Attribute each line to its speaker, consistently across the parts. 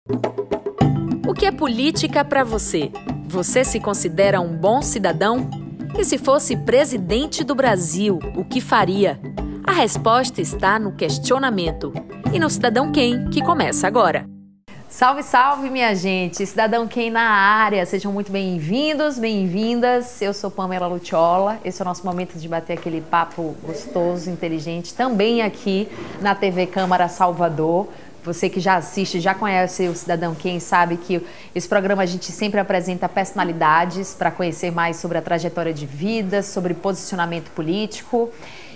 Speaker 1: O que é política para você? Você se considera um bom cidadão? E se fosse presidente do Brasil, o que faria? A resposta está no questionamento. E no Cidadão Quem, que começa agora. Salve, salve, minha gente! Cidadão Quem na área. Sejam muito bem-vindos, bem-vindas. Eu sou Pamela Lucciola. Esse é o nosso momento de bater aquele papo gostoso, inteligente, também aqui na TV Câmara Salvador. Você que já assiste, já conhece o Cidadão Quem, sabe que esse programa a gente sempre apresenta personalidades para conhecer mais sobre a trajetória de vida, sobre posicionamento político.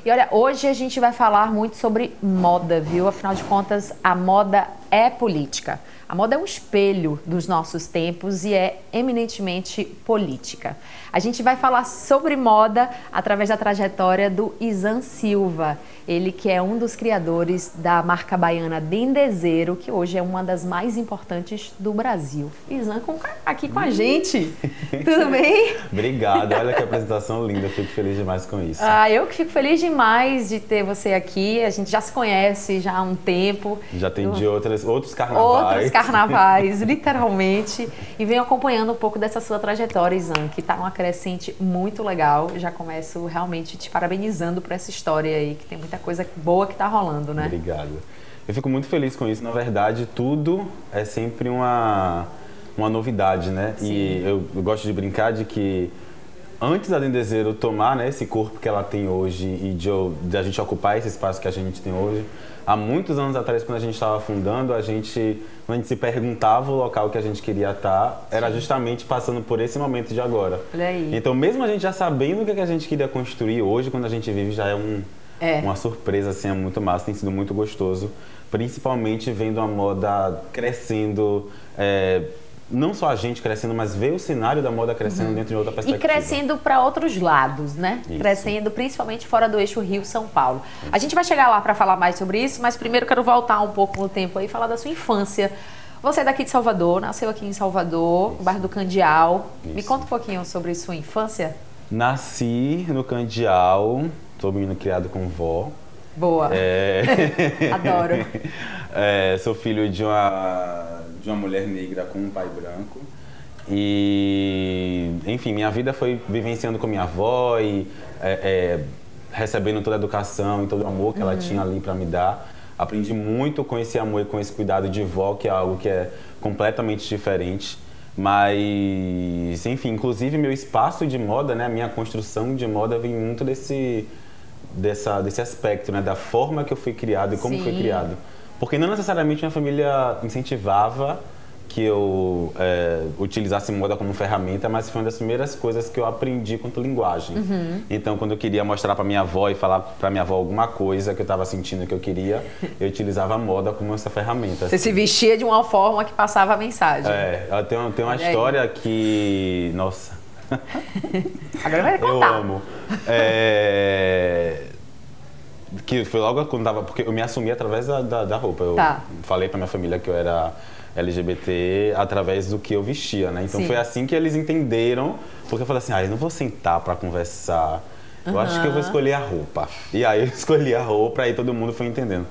Speaker 1: E olha, hoje a gente vai falar muito sobre moda, viu? Afinal de contas, a moda é política. A moda é um espelho dos nossos tempos e é eminentemente política. A gente vai falar sobre moda através da trajetória do Izan Silva. Ele que é um dos criadores da marca baiana Dendezeiro, que hoje é uma das mais importantes do Brasil. Izan aqui com a gente. Tudo bem?
Speaker 2: Obrigado. Olha que apresentação linda. Fico feliz demais com isso.
Speaker 1: Eu que fico feliz demais de ter você aqui. A gente já se conhece já há um tempo.
Speaker 2: Já atendi outros carnavais.
Speaker 1: Outros carnavais, literalmente. E venho acompanhando um pouco dessa sua trajetória, Izan, que está numa crescente muito legal. Já começo realmente te parabenizando por essa história aí, que tem muita coisa boa que está rolando, né?
Speaker 2: Obrigado. Eu fico muito feliz com isso. Na verdade, tudo é sempre uma novidade, né? Sim. E eu gosto de brincar de que antes da Dendezeiro tomar, né, esse corpo que ela tem hoje e de a gente ocupar esse espaço que a gente tem hoje, há muitos anos atrás, quando a gente estava fundando, quando a gente se perguntava o local que a gente queria estar, era justamente passando por esse momento de agora.
Speaker 1: Olha aí.
Speaker 2: Então, mesmo a gente já sabendo o que a gente queria construir hoje, quando a gente vive, já é uma surpresa, assim, é muito massa, tem sido muito gostoso, principalmente vendo a moda crescendo, não só a gente crescendo, mas ver o cenário da moda crescendo dentro de outra perspectiva.
Speaker 1: E crescendo para outros lados, né? Isso. Crescendo principalmente fora do eixo Rio-São Paulo. Isso. A gente vai chegar lá para falar mais sobre isso, mas primeiro quero voltar um pouco no tempo aí e falar da sua infância. Você é daqui de Salvador, nasceu aqui em Salvador, no bairro do Candial. Isso. Me conta um pouquinho sobre sua infância.
Speaker 2: Nasci no Candial, sou menino criado com vó.
Speaker 1: Boa. Adoro.
Speaker 2: Sou filho de uma mulher negra com um pai branco. E, enfim, minha vida foi vivenciando com minha avó e recebendo toda a educação e todo o amor que ela tinha ali para me dar. Aprendi muito com esse amor e com esse cuidado de vó, que é algo que é completamente diferente. Mas, enfim, inclusive meu espaço de moda, né, a minha construção de moda vem muito desse aspecto, né, da forma que eu fui criado e como fui criado. Porque não necessariamente minha família incentivava que eu utilizasse moda como ferramenta, mas foi uma das primeiras coisas que eu aprendi quanto linguagem. Então, quando eu queria mostrar para minha avó e falar para minha avó alguma coisa que eu estava sentindo que eu queria, eu utilizava a moda como essa ferramenta.
Speaker 1: Você se vestia de uma forma que passava a mensagem.
Speaker 2: Ela tem uma história que... Nossa...
Speaker 1: Agora vai contar.
Speaker 2: Eu amo. Que foi logo quando tava... Porque eu me assumi através da roupa. Eu falei pra minha família que eu era LGBT através do que eu vestia, né? Então foi assim que eles entenderam. Porque eu falei assim, eu não vou sentar pra conversar. Eu acho que eu vou escolher a roupa. E aí eu escolhi a roupa e todo mundo foi entendendo.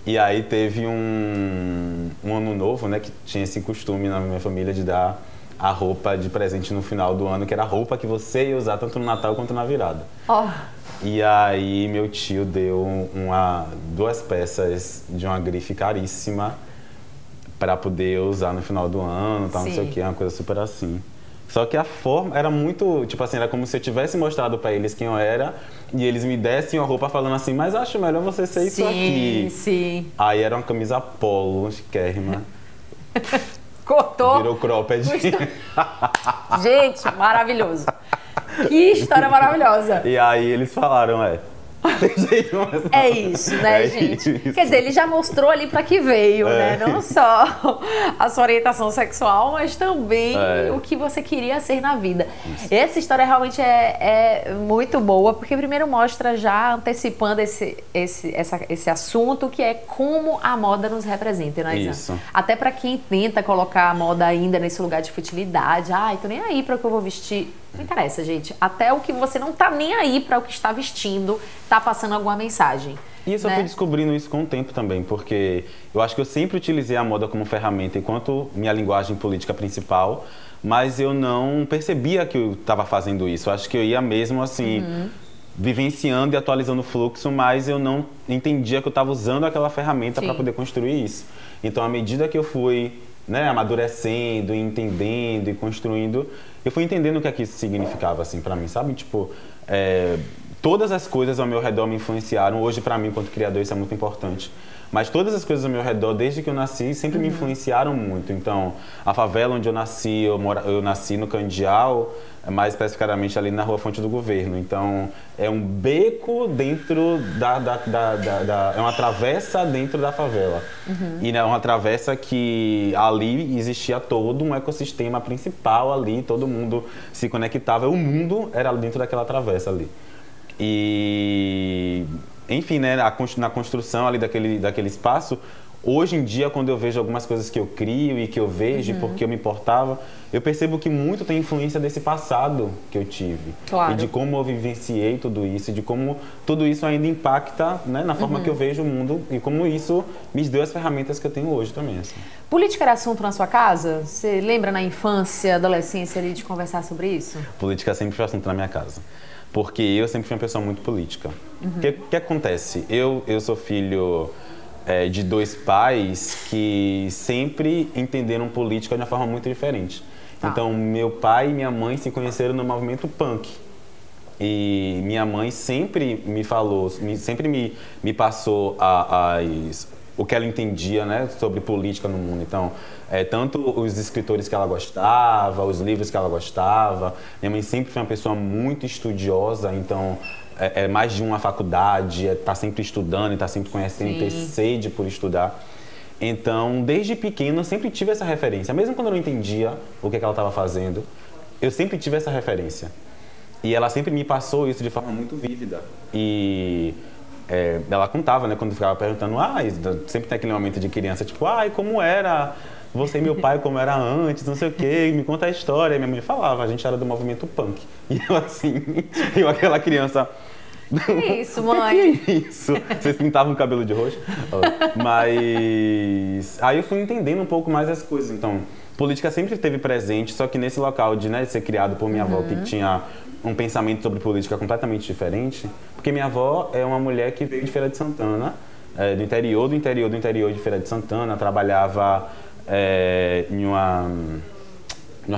Speaker 2: E aí teve um ano novo, né? Que tinha esse costume na minha família de dar a roupa de presente no final do ano, que era a roupa que você ia usar tanto no Natal quanto na virada. E aí meu tio deu 2 peças de uma grife caríssima para poder usar no final do ano, tal, não sei o que, uma coisa super assim. Só que a forma era muito, tipo assim, era como se eu tivesse mostrado para eles quem eu era e eles me dessem a roupa falando assim, mas acho melhor você ser isso aqui.
Speaker 1: Sim.
Speaker 2: Aí era uma camisa polo, chiquérrima.
Speaker 1: Cortou.
Speaker 2: Virou cropped.
Speaker 1: Gente, maravilhoso. Que história maravilhosa.
Speaker 2: E aí eles falaram,
Speaker 1: É isso, né, gente? Isso. Quer dizer, ele já mostrou ali para que veio, né? Não só a sua orientação sexual, mas também o que você queria ser na vida. Isso. Essa história realmente é muito boa, porque primeiro mostra já antecipando esse assunto, que é como a moda nos representa, né, Izan?
Speaker 2: Isso.
Speaker 1: Até para quem tenta colocar a moda ainda nesse lugar de futilidade. Tô nem aí para o que eu vou vestir. Não interessa, gente. Até o que você não tá nem aí para o que está vestindo, tá passando alguma mensagem.
Speaker 2: E eu só fui descobrindo isso com o tempo também, porque eu acho que eu sempre utilizei a moda como ferramenta enquanto minha linguagem política principal, mas eu não percebia que eu estava fazendo isso. Eu acho que eu ia mesmo assim, vivenciando e atualizando o fluxo, mas eu não entendia que eu estava usando aquela ferramenta para poder construir isso. Então, à medida que eu fui amadurecendo, entendendo e construindo, eu fui entendendo o que isso significava assim para mim, sabe? Tipo, todas as coisas ao meu redor me influenciaram. Hoje, para mim, enquanto criador, isso é muito importante. Mas todas as coisas ao meu redor, desde que eu nasci, sempre me influenciaram muito. Então, a favela onde eu nasci, eu nasci no Candial, mais especificamente ali na Rua Fonte do Governo. Então, é um beco dentro é uma travessa dentro da favela. E é uma travessa que ali existia todo um ecossistema principal ali, todo mundo se conectava. O mundo era dentro daquela travessa ali. E, enfim, na construção ali daquele espaço, hoje em dia, quando eu vejo algumas coisas que eu crio e que eu vejo porque eu me importava, eu percebo que muito tem influência desse passado que eu tive.
Speaker 1: Claro.
Speaker 2: E de como eu vivenciei tudo isso, e de como tudo isso ainda impacta na forma que eu vejo o mundo e como isso me deu as ferramentas que eu tenho hoje também. Assim.
Speaker 1: Política era assunto na sua casa? Você lembra na infância, adolescência ali de conversar sobre isso?
Speaker 2: Política sempre foi assunto na minha casa. Porque eu sempre fui uma pessoa muito política. O que acontece? Eu sou filho de dois pais que sempre entenderam política de uma forma muito diferente. Tá. Então, meu pai e minha mãe se conheceram no movimento punk. E minha mãe sempre me falou, sempre me passou o que ela entendia sobre política no mundo. Então, tanto os escritores que ela gostava, os livros que ela gostava. Minha mãe sempre foi uma pessoa muito estudiosa, então é mais de uma faculdade, tá sempre estudando, tá sempre conhecendo, ter sede por estudar. Então, desde pequeno, eu sempre tive essa referência. Mesmo quando eu não entendia o que ela estava fazendo, eu sempre tive essa referência. E ela sempre me passou isso de forma muito vívida. E ela contava, quando ficava perguntando, sempre tem aquele momento de criança, tipo, como era você e meu pai, como era antes, não sei o quê, me conta a história. E minha mãe falava, a gente era do movimento punk. E eu assim, aquela criança...
Speaker 1: Que isso, mãe?
Speaker 2: Que isso? Vocês pintavam o cabelo de roxo? Mas aí eu fui entendendo um pouco mais as coisas. Então, política sempre esteve presente, só que nesse local de ser criado por minha avó, que tinha um pensamento sobre política completamente diferente, porque minha avó é uma mulher que veio de Feira de Santana, do interior de Feira de Santana, trabalhava em uma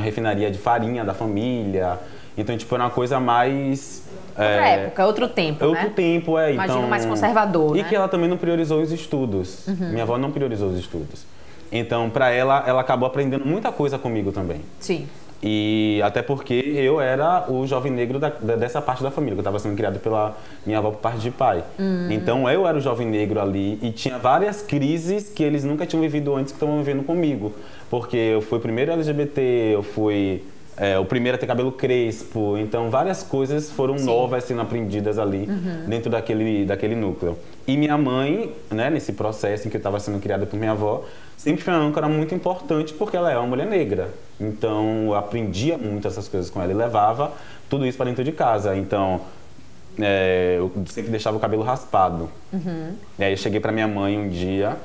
Speaker 2: refinaria de farinha da família. Então, tipo, era uma coisa mais...
Speaker 1: Outra época, outro tempo,
Speaker 2: Outro tempo,
Speaker 1: Imagino
Speaker 2: então,
Speaker 1: mais conservador,
Speaker 2: E que ela também não priorizou os estudos. Minha avó não priorizou os estudos. Então, para ela acabou aprendendo muita coisa comigo também.
Speaker 1: Sim.
Speaker 2: E até porque eu era o jovem negro dessa parte da família, que eu estava sendo criado pela minha avó por parte de pai. Então, eu era o jovem negro ali e tinha várias crises que eles nunca tinham vivido antes que estavam vivendo comigo. Porque eu fui o primeiro LGBT, eu fui... o primeiro a ter cabelo crespo, então várias coisas foram novas sendo aprendidas ali dentro daquele núcleo. E minha mãe, nesse processo em que eu estava sendo criada por minha avó, sempre foi uma âncora muito importante porque ela é uma mulher negra. Então eu aprendia muito essas coisas com ela e levava tudo isso para dentro de casa. Então eu sempre deixava o cabelo raspado. E aí eu cheguei para minha mãe um dia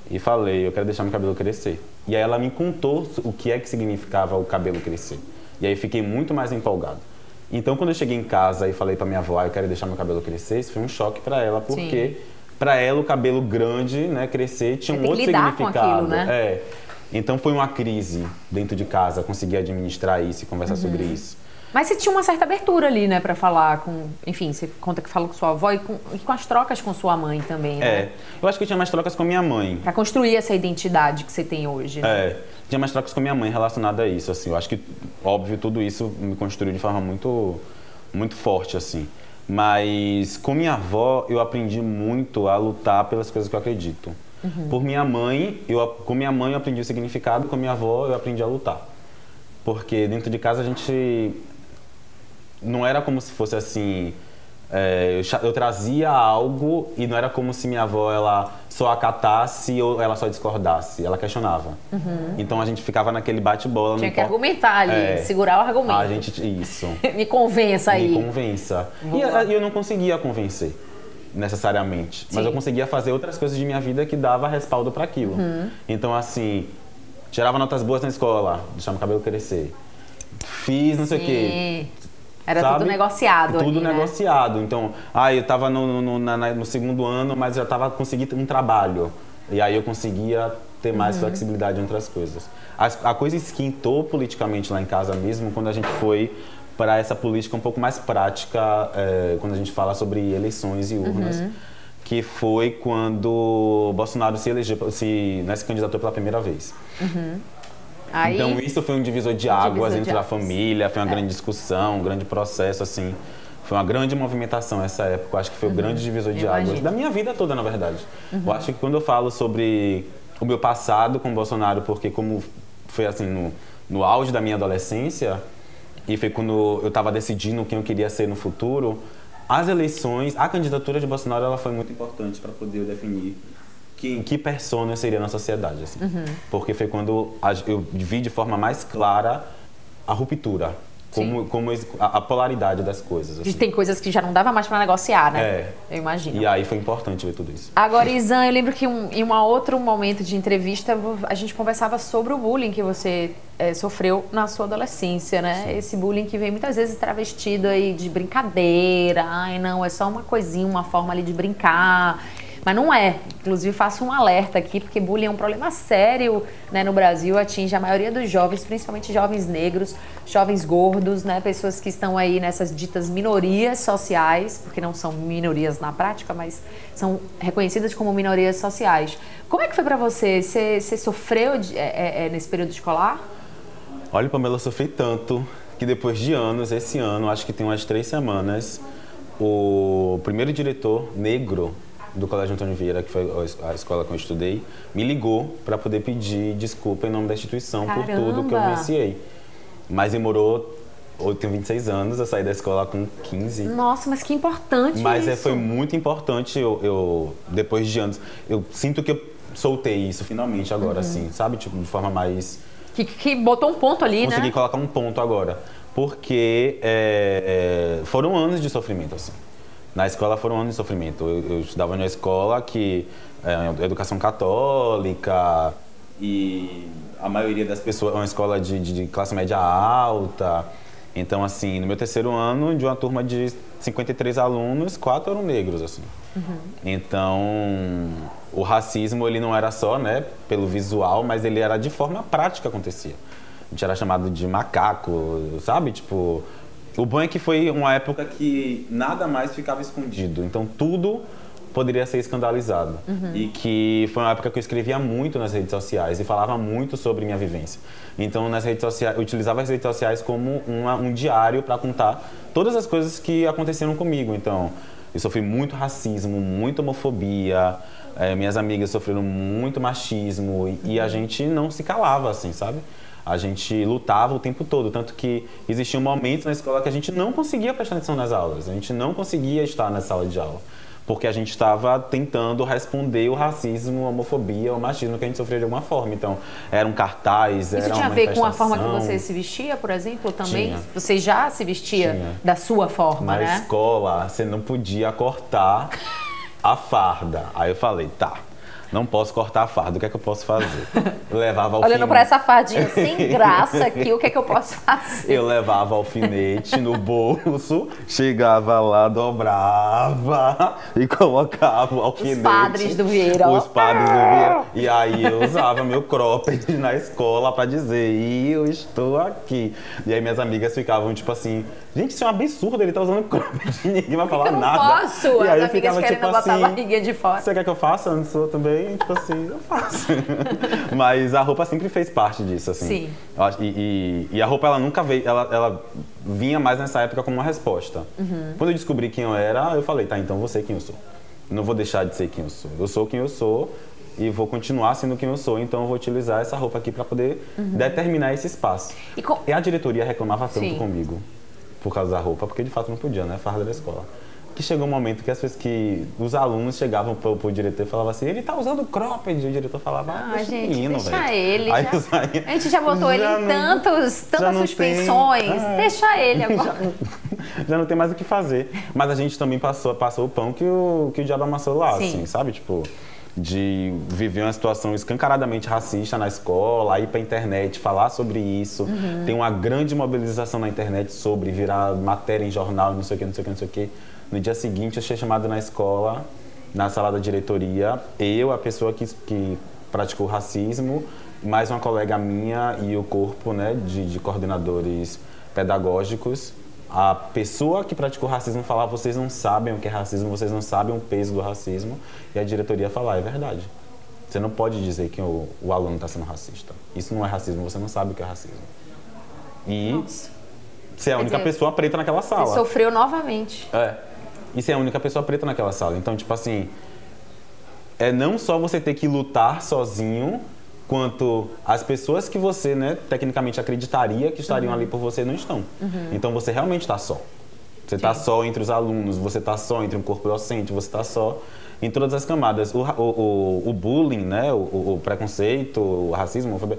Speaker 2: e falei, eu quero deixar meu cabelo crescer. E aí ela me contou o que é que significava o cabelo crescer. E aí fiquei muito mais empolgado. Então, quando eu cheguei em casa e falei pra minha avó, eu quero deixar meu cabelo crescer, isso foi um choque pra ela, porque pra ela o cabelo grande, crescer, tinha um outro significado. Com aquilo, né? Então foi uma crise dentro de casa, conseguir administrar isso e conversar sobre isso.
Speaker 1: Mas você tinha uma certa abertura ali, pra falar com... Enfim, você conta que falou com sua avó e com as trocas com sua mãe também, né?
Speaker 2: Eu acho que eu tinha mais trocas com minha mãe.
Speaker 1: Pra construir essa identidade que você tem hoje, né?
Speaker 2: Tinha mais trocas com minha mãe relacionada a isso, assim. Eu acho que, óbvio, tudo isso me construiu de forma muito, muito forte, assim. Mas com minha avó, eu aprendi muito a lutar pelas coisas que eu acredito. Com minha mãe, eu aprendi o significado, com minha avó, eu aprendi a lutar. Porque dentro de casa a gente... Não era como se fosse assim... Eu trazia algo e não era como se minha avó ela só acatasse ou ela só discordasse, ela questionava. Então a gente ficava naquele bate-bola.
Speaker 1: Tinha que argumentar ali, segurar o argumento.
Speaker 2: Isso.
Speaker 1: Me convença aí.
Speaker 2: Me convença. E eu não conseguia convencer necessariamente, mas eu conseguia fazer outras coisas de minha vida que dava respaldo para aquilo. Então assim, tirava notas boas na escola, deixava o cabelo crescer. Fiz não sei o quê.
Speaker 1: Era tudo negociado.
Speaker 2: Tudo
Speaker 1: ali,
Speaker 2: negociado. Né? Então, eu estava no segundo ano, mas já estava conseguindo um trabalho. E aí eu conseguia ter mais flexibilidade em outras coisas. A coisa esquentou politicamente lá em casa mesmo quando a gente foi para essa política um pouco mais prática, quando a gente fala sobre eleições e urnas. Que foi quando o Bolsonaro se candidatou pela primeira vez.
Speaker 1: Aí,
Speaker 2: então isso foi um divisor de águas entre a família, foi uma grande discussão, um grande processo, assim. Foi uma grande movimentação essa época, eu acho que foi o grande divisor de águas da minha vida toda, na verdade. Eu acho que quando eu falo sobre o meu passado com o Bolsonaro, porque como foi assim, no auge da minha adolescência, e foi quando eu estava decidindo quem eu queria ser no futuro, as eleições, a candidatura de Bolsonaro, ela foi muito importante para poder eu definir que persona eu seria na sociedade, assim. Porque foi quando eu vi de forma mais clara a ruptura, como a polaridade das coisas. Assim.
Speaker 1: Tem coisas que já não dava mais para negociar, né? Eu imagino.
Speaker 2: E aí foi importante ver tudo isso.
Speaker 1: Agora, Izan, eu lembro que em um outro momento de entrevista, a gente conversava sobre o bullying que você sofreu na sua adolescência, né? Sim. Esse bullying que vem muitas vezes travestido aí de brincadeira. Ai, não, é só uma coisinha, uma forma ali de brincar. Mas não é. Inclusive, faço um alerta aqui, porque bullying é um problema sério, né, no Brasil, atinge a maioria dos jovens, principalmente jovens negros, jovens gordos, né, pessoas que estão aí nessas ditas minorias sociais, porque não são minorias na prática, mas são reconhecidas como minorias sociais. Como é que foi pra você? Você sofreu nesse período escolar?
Speaker 2: Olha, Pamela, eu sofri tanto que depois de anos, esse ano, acho que tem umas 3 semanas, o primeiro diretor negro do Colégio Antônio Vieira, que foi a escola que eu estudei, me ligou para poder pedir desculpa em nome da instituição por tudo que eu vivenciei. Mas demorou, eu tenho 26 anos, eu saí da escola com 15.
Speaker 1: Nossa, mas que importante isso.
Speaker 2: Foi muito importante, depois de anos, eu sinto que eu soltei isso finalmente agora, assim, sabe? Tipo, de forma mais...
Speaker 1: Que botou um ponto ali,
Speaker 2: Consegui colocar um ponto agora. Porque foram anos de sofrimento, assim. Na escola foram anos de sofrimento. Eu estudava numa escola que educação católica e a maioria das pessoas é uma escola de classe média alta. Então, assim, no meu terceiro ano, de uma turma de 53 alunos, 4 eram negros, assim. Então, o racismo, ele não era só, né, pelo visual, mas ele era de forma prática, acontecia. A gente era chamado de macaco, sabe? Tipo... O bom é que foi uma época que nada mais ficava escondido, então tudo poderia ser escandalizado. E que foi uma época que eu escrevia muito nas redes sociais e falava muito sobre minha vivência. Então, nas redes sociais, eu utilizava as redes sociais como um diário para contar todas as coisas que aconteceram comigo. Então, eu sofri muito racismo, muita homofobia, minhas amigas sofreram muito machismo e a gente não se calava, assim, sabe? A gente lutava o tempo todo, tanto que existiam momentos na escola que a gente não conseguia prestar atenção nas aulas, a gente não conseguia estar na sala de aula, porque a gente estava tentando responder o racismo, a homofobia, o machismo que a gente sofria de alguma forma. Então, era um cartaz, era uma manifestação. Isso tinha a ver com a
Speaker 1: forma que você se vestia, por exemplo, também?
Speaker 2: Tinha.
Speaker 1: Você já se vestia da sua forma, né?
Speaker 2: Na escola, você não podia cortar a farda. Aí eu falei, tá. Não posso cortar a farda, o que é que eu posso fazer? Eu levava alfinete.
Speaker 1: Olhando para essa fardinha sem graça aqui, o que é que eu posso fazer?
Speaker 2: Eu levava alfinete no bolso, chegava lá, dobrava e colocava o alfinete.
Speaker 1: Os padres do Vieira.
Speaker 2: Os padres do Vieira. E aí eu usava meu cropped na escola para dizer, eu estou aqui. E aí minhas amigas ficavam tipo assim, gente, isso é um absurdo, ele tá usando cropped, ninguém vai falar nada.
Speaker 1: Eu não posso,
Speaker 2: e aí
Speaker 1: as amigas querendo
Speaker 2: tipo
Speaker 1: botar
Speaker 2: assim,
Speaker 1: a barriguinha de fora.
Speaker 2: Você quer que eu faça? Eu não sou também? Tipo assim, eu faço. Mas a roupa sempre fez parte disso, assim.
Speaker 1: Sim.
Speaker 2: E a roupa, ela nunca veio, ela vinha mais nessa época como uma resposta. Quando eu descobri quem eu era, eu falei, tá, então vou ser quem eu sou. Eu não vou deixar de ser quem eu sou. Eu sou quem eu sou e vou continuar sendo quem eu sou, então eu vou utilizar essa roupa aqui para poder determinar esse espaço. E a diretoria reclamava tanto comigo por causa da roupa, porque de fato não podia, né? Farda da escola. que chegou um momento que os alunos chegavam pro diretor e falavam assim, ele tá usando cropped, e o diretor falava,
Speaker 1: deixa
Speaker 2: gente,
Speaker 1: menino,
Speaker 2: deixa
Speaker 1: ele. A gente já botou ele em tantas suspensões, deixa ele agora.
Speaker 2: Já não tem mais o que fazer. Mas a gente também passou o pão que o diabo amassou lá, assim, sabe? Tipo, de viver uma situação escancaradamente racista na escola, ir pra internet, falar sobre isso. Tem uma grande mobilização na internet sobre virar matéria em jornal, não sei o que, não sei o que, não sei o que. No dia seguinte, eu fui chamado na escola, na sala da diretoria, a pessoa que praticou racismo, mais uma colega minha e o corpo, né, de coordenadores pedagógicos. A pessoa que praticou racismo falava, vocês não sabem o que é racismo, vocês não sabem o peso do racismo. E a diretoria falava, é verdade. Você não pode dizer que o aluno está sendo racista. Isso não é racismo, você não sabe o que é racismo. E você é a única pessoa preta naquela sala.
Speaker 1: Você sofreu novamente.
Speaker 2: E você é a única pessoa preta naquela sala. Então, tipo assim, é não só você ter que lutar sozinho, quanto as pessoas que você, né, tecnicamente acreditaria que estariam ali por você não estão. Então você realmente está só. Você está só entre os alunos, você está só entre um corpo docente, você está só em todas as camadas. O bullying, né, o preconceito, o racismo,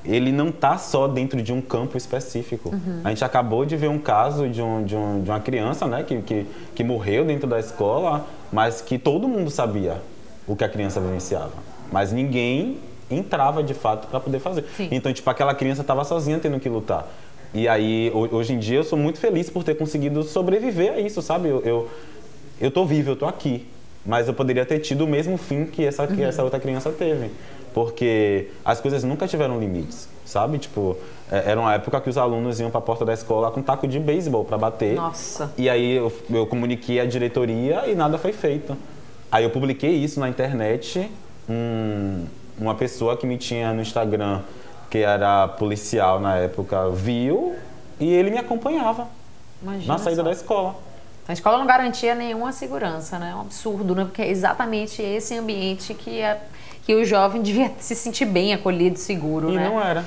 Speaker 2: ele não está só dentro de um campo específico. A gente acabou de ver um caso de uma criança, né, que morreu dentro da escola, mas que todo mundo sabia o que a criança vivenciava. Mas ninguém entrava de fato para poder fazer. Então, tipo, aquela criança estava sozinha tendo que lutar. E aí, hoje em dia, eu sou muito feliz por ter conseguido sobreviver a isso, sabe? Eu tô vivo, eu tô aqui. Mas eu poderia ter tido o mesmo fim que essa outra criança teve. Porque as coisas nunca tiveram limites, sabe? Tipo, era uma época que os alunos iam para a porta da escola com taco de beisebol para bater.
Speaker 1: Nossa!
Speaker 2: E aí eu comuniquei à diretoria e nada foi feito. Aí eu publiquei isso na internet, uma pessoa que me tinha no Instagram, que era policial na época, viu e ele me acompanhava. Imagina na saída da escola.
Speaker 1: A escola não garantia nenhuma segurança, né? É um absurdo, né? Porque é exatamente esse ambiente que o jovem devia se sentir bem acolhido, seguro, né?
Speaker 2: E não era.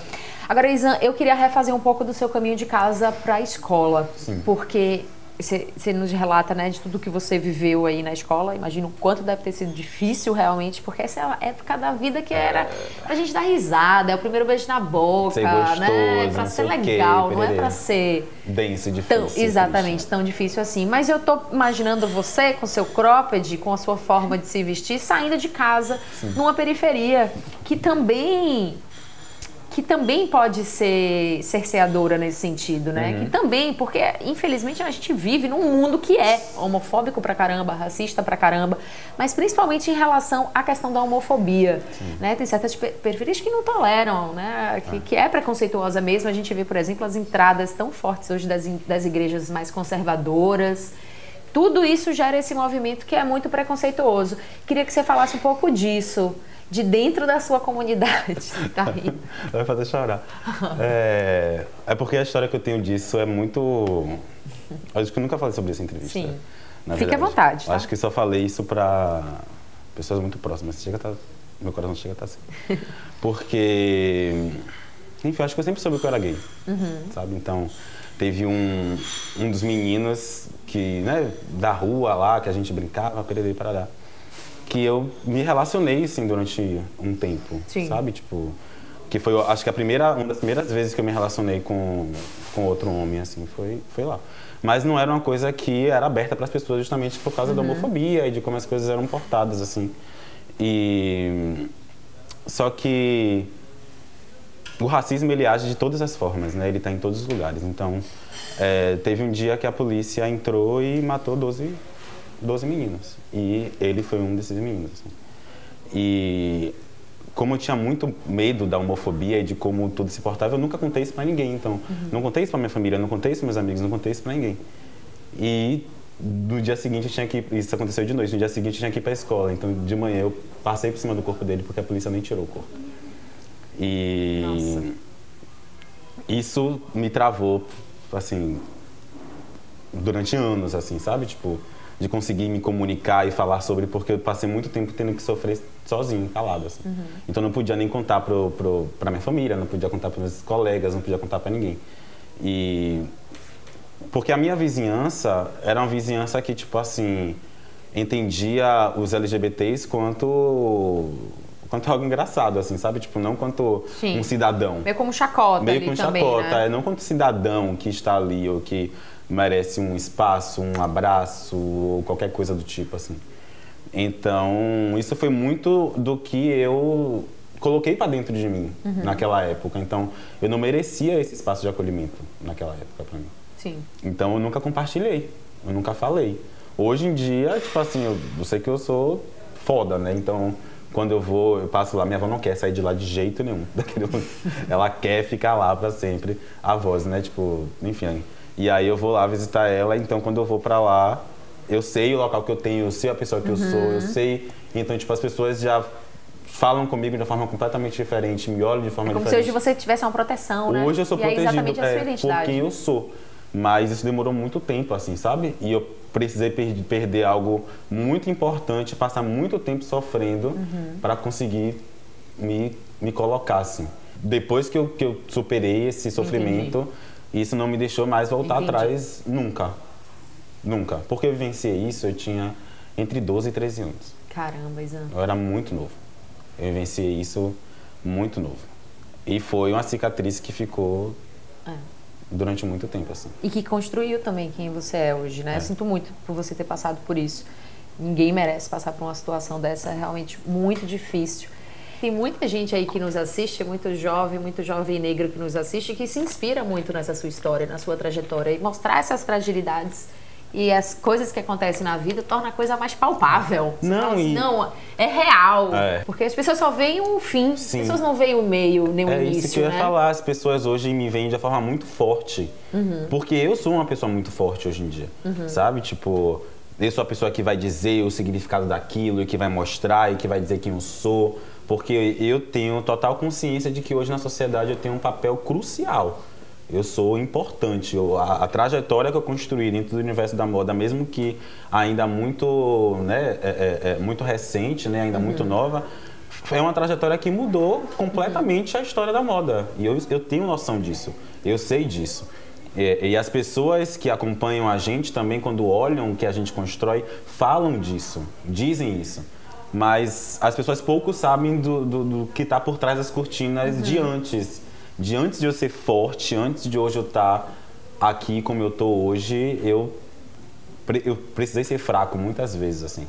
Speaker 1: Agora, Izan, eu queria refazer um pouco do seu caminho de casa para a escola.
Speaker 2: Sim.
Speaker 1: Porque você nos relata, né, de tudo que você viveu aí na escola. Imagino o quanto deve ter sido difícil realmente, porque essa é a época da vida que era pra gente dar risada, é o primeiro beijo na boca,
Speaker 2: ser gostoso,
Speaker 1: né? É pra ser legal, não é pra ser
Speaker 2: denso, difícil.
Speaker 1: Exatamente, tão difícil assim. Mas eu tô imaginando você com seu cropped, com a sua forma de se vestir, saindo de casa, numa periferia, que também pode ser cerceadora nesse sentido, né? Que também, porque infelizmente a gente vive num mundo que é homofóbico pra caramba, racista pra caramba, mas principalmente em relação à questão da homofobia, né? Tem certas periferias que não toleram, né? Que é preconceituosa mesmo. A gente vê, por exemplo, as entradas tão fortes hoje das igrejas mais conservadoras. Tudo isso gera esse movimento que é muito preconceituoso. Queria que você falasse um pouco disso, de dentro da sua comunidade. Tá rindo.
Speaker 2: Vai fazer chorar. É porque a história que eu tenho disso é muito... Acho que eu nunca falei sobre isso em entrevista.
Speaker 1: Sim.
Speaker 2: Fique
Speaker 1: à vontade. Tá?
Speaker 2: Acho que só falei isso para pessoas muito próximas. Meu coração chega a estar assim. Porque... Enfim, acho que eu sempre soube que eu era gay. Sabe? Então, teve um dos meninos que, né, da rua lá, que a gente brincava, para lá, que eu me relacionei, assim, durante um tempo, sabe? Tipo, que foi, acho que uma das primeiras vezes que eu me relacionei com outro homem, assim, foi lá. Mas não era uma coisa que era aberta para as pessoas justamente por causa da homofobia e de como as coisas eram portadas, assim. Só que o racismo, ele age de todas as formas, né? Ele está em todos os lugares. Então, teve um dia que a polícia entrou e matou 12 meninos. E ele foi um desses meninos. Assim. E como eu tinha muito medo da homofobia e de como tudo se portava, eu nunca contei isso pra ninguém. Então, não contei isso pra minha família, não contei isso pros meus amigos, não contei isso pra ninguém. E no dia seguinte isso aconteceu de noite, no dia seguinte eu tinha que ir pra escola. Então, de manhã eu passei por cima do corpo dele porque a polícia nem tirou o corpo. E
Speaker 1: Nossa.
Speaker 2: Isso me travou, assim, durante anos, assim, sabe? Tipo, de conseguir me comunicar e falar sobre, porque eu passei muito tempo tendo que sofrer sozinho, calado, assim. Então não podia nem contar pra minha família, não podia contar pros meus colegas, não podia contar pra ninguém. E Porque a minha vizinhança era uma vizinhança que, tipo assim, entendia os LGBTs quanto algo engraçado, assim, sabe? Tipo, não quanto um cidadão.
Speaker 1: Meio como chacota
Speaker 2: meio
Speaker 1: ali
Speaker 2: como
Speaker 1: também,
Speaker 2: chacota,
Speaker 1: né?
Speaker 2: Não quanto cidadão que está ali ou que merece um espaço, um abraço ou qualquer coisa do tipo, assim. Então, isso foi muito do que eu coloquei para dentro de mim naquela época. Então, eu não merecia esse espaço de acolhimento naquela época para mim.
Speaker 1: Sim.
Speaker 2: Então, eu nunca compartilhei, eu nunca falei. Hoje em dia, tipo assim, eu sei que eu sou foda, né? Então, quando eu passo lá, minha avó não quer sair de lá de jeito nenhum. Ela quer ficar lá para sempre, a voz, né? Tipo, enfim. E aí eu vou lá visitar ela, então quando eu vou para lá, eu sei o local que eu tenho, eu sei a pessoa que eu sou, eu sei. Então, tipo, as pessoas já falam comigo de uma forma completamente diferente, me olham de forma diferente.
Speaker 1: Como se hoje você tivesse uma proteção, né?
Speaker 2: Hoje eu sou protegido,
Speaker 1: é exatamente a sua identidade.
Speaker 2: por quem eu sou. Mas isso demorou muito tempo, assim, sabe? E eu precisei perder algo muito importante, passar muito tempo sofrendo para conseguir me colocar, assim. Depois que eu superei esse sofrimento, isso não me deixou mais voltar atrás nunca. Nunca. Porque eu vivenciei isso, eu tinha entre 12 e 13 anos.
Speaker 1: Caramba, Izan.
Speaker 2: Eu era muito novo. Eu vivenciei isso muito novo. E foi uma cicatriz que ficou durante muito tempo, assim.
Speaker 1: E que construiu também quem você é hoje, né? Eu sinto muito por você ter passado por isso. Ninguém merece passar por uma situação dessa, é realmente muito difícil. Tem muita gente aí que nos assiste, muito jovem negro que nos assiste, que se inspira muito nessa sua história, na sua trajetória. E mostrar essas fragilidades e as coisas que acontecem na vida torna a coisa mais palpável. Não, é real. Porque as pessoas só veem o fim, as pessoas não veem o meio, nem o início.
Speaker 2: É isso que eu ia falar, as pessoas hoje me veem de uma forma muito forte. Porque eu sou uma pessoa muito forte hoje em dia, sabe? Tipo, eu sou a pessoa que vai dizer o significado daquilo, e que vai mostrar, e que vai dizer quem eu sou. Porque eu tenho total consciência de que hoje na sociedade eu tenho um papel crucial. Eu sou importante. A trajetória que eu construí dentro do universo da moda, mesmo que ainda muito, né, muito recente, né, ainda muito nova, é uma trajetória que mudou completamente a história da moda. E eu tenho noção disso. Eu sei disso. E as pessoas que acompanham a gente também, quando olham o que a gente constrói, falam disso, dizem isso. Mas as pessoas pouco sabem do que está por trás das cortinas de antes de eu ser forte, antes de hoje eu estar aqui como eu estou hoje, eu precisei ser fraco muitas vezes, assim.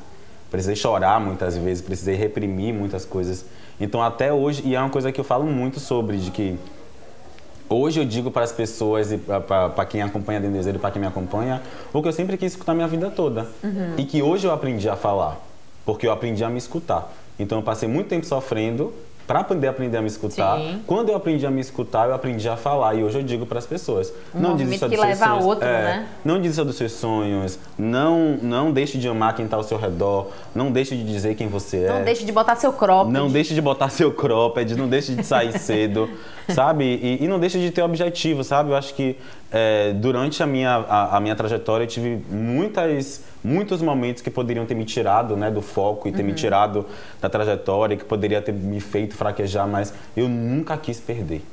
Speaker 2: Precisei chorar muitas vezes, precisei reprimir muitas coisas. Então até hoje, e é uma coisa que eu falo muito sobre, de que hoje eu digo para as pessoas e para quem acompanha a Dendezeiro e para quem me acompanha, o que eu sempre quis escutar a minha vida toda. E que hoje eu aprendi a falar, porque eu aprendi a me escutar. Então eu passei muito tempo sofrendo para poder aprender a me escutar. Quando eu aprendi a me escutar, eu aprendi a falar. E hoje eu digo para as pessoas, não desista dos seus sonhos.
Speaker 1: Outro, né?
Speaker 2: Não desista dos seus sonhos. Não deixe de amar quem está ao seu redor. Não deixe de dizer quem você é.
Speaker 1: Não deixe de botar seu cropped.
Speaker 2: Não deixe de botar seu cropped. Não deixe de sair cedo, sabe? E não deixe de ter objetivo, sabe? Eu acho que durante a minha trajetória eu tive muitos momentos que poderiam ter me tirado, né, do foco e ter me tirado da trajetória, que poderia ter me feito fraquejar, mas eu nunca quis perder.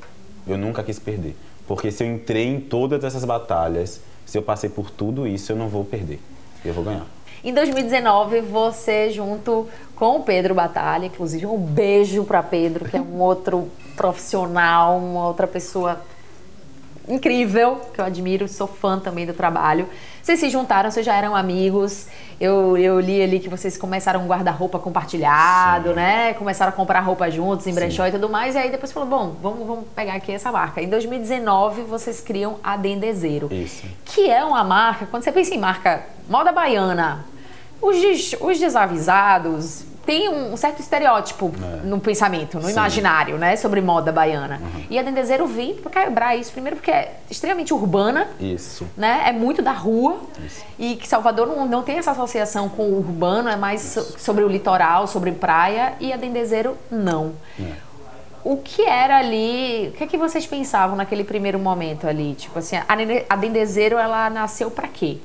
Speaker 2: Eu nunca quis perder. Porque se eu entrei em todas essas batalhas, se eu passei por tudo isso, eu não vou perder. Eu vou ganhar.
Speaker 1: Em 2019, você, junto com o Pedro Batalha, inclusive um beijo para Pedro, que é um outro profissional, uma outra pessoa incrível, que eu admiro, sou fã também do trabalho. Vocês se juntaram, vocês já eram amigos. Eu li ali que vocês começaram um guarda-roupa compartilhado, né? Começaram a comprar roupa juntos em brechó e tudo mais. E aí depois falou, bom, vamos pegar aqui essa marca. Em 2019, vocês criam a Dendezeiro.
Speaker 2: Isso.
Speaker 1: Que é uma marca, quando você pensa em marca moda baiana, os desavisados tem um certo estereótipo no pensamento, no imaginário, né, sobre moda baiana. E a Dendezeiro vem para quebrar isso, primeiro porque é extremamente urbana, né, é muito da rua, e que Salvador não tem essa associação com o urbano, é mais sobre o litoral, sobre praia, e a Dendezeiro não. O que era ali, o que é que vocês pensavam naquele primeiro momento ali? Tipo assim, a Dendezeiro, ela nasceu para quê?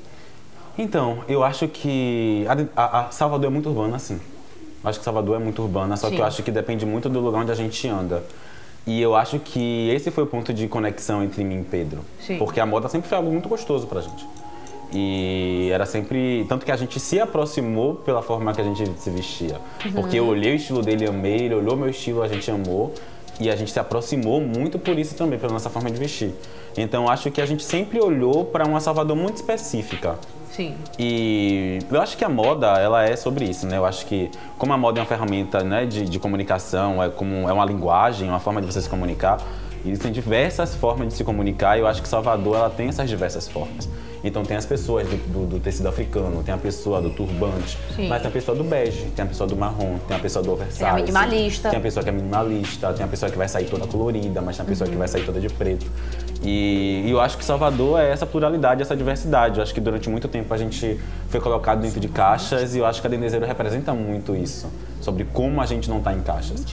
Speaker 2: Então, eu acho que a Salvador é muito urbana, assim. Acho que Salvador é muito urbana, só que eu acho que depende muito do lugar onde a gente anda. E eu acho que esse foi o ponto de conexão entre mim e Pedro.
Speaker 1: Sim.
Speaker 2: Porque a moda sempre foi algo muito gostoso pra gente. E era sempre... Tanto que a gente se aproximou pela forma que a gente se vestia. Porque eu olhei o estilo dele e amei, ele olhou meu estilo, a gente amou. E a gente se aproximou muito por isso também, pela nossa forma de vestir. Então, acho que a gente sempre olhou para uma Salvador muito específica.
Speaker 1: Sim.
Speaker 2: E eu acho que a moda, ela é sobre isso, né? Eu acho que, como a moda é uma ferramenta, né, de comunicação, é uma linguagem, uma forma de você se comunicar, existem diversas formas de se comunicar e eu acho que Salvador, ela tem essas diversas formas. Então tem as pessoas do tecido africano, tem a pessoa do turbante,
Speaker 1: Sim.
Speaker 2: mas tem a pessoa do bege, tem a pessoa do marrom, tem a pessoa do oversize.
Speaker 1: Tem a minimalista.
Speaker 2: Tem a pessoa que é minimalista, tem a pessoa que vai sair toda colorida, mas tem a pessoa que vai sair toda de preto. E eu acho que Salvador é essa pluralidade, essa diversidade. Eu acho que durante muito tempo a gente foi colocado dentro de caixas e eu acho que a Dendezeiro representa muito isso, sobre como a gente não está em caixas.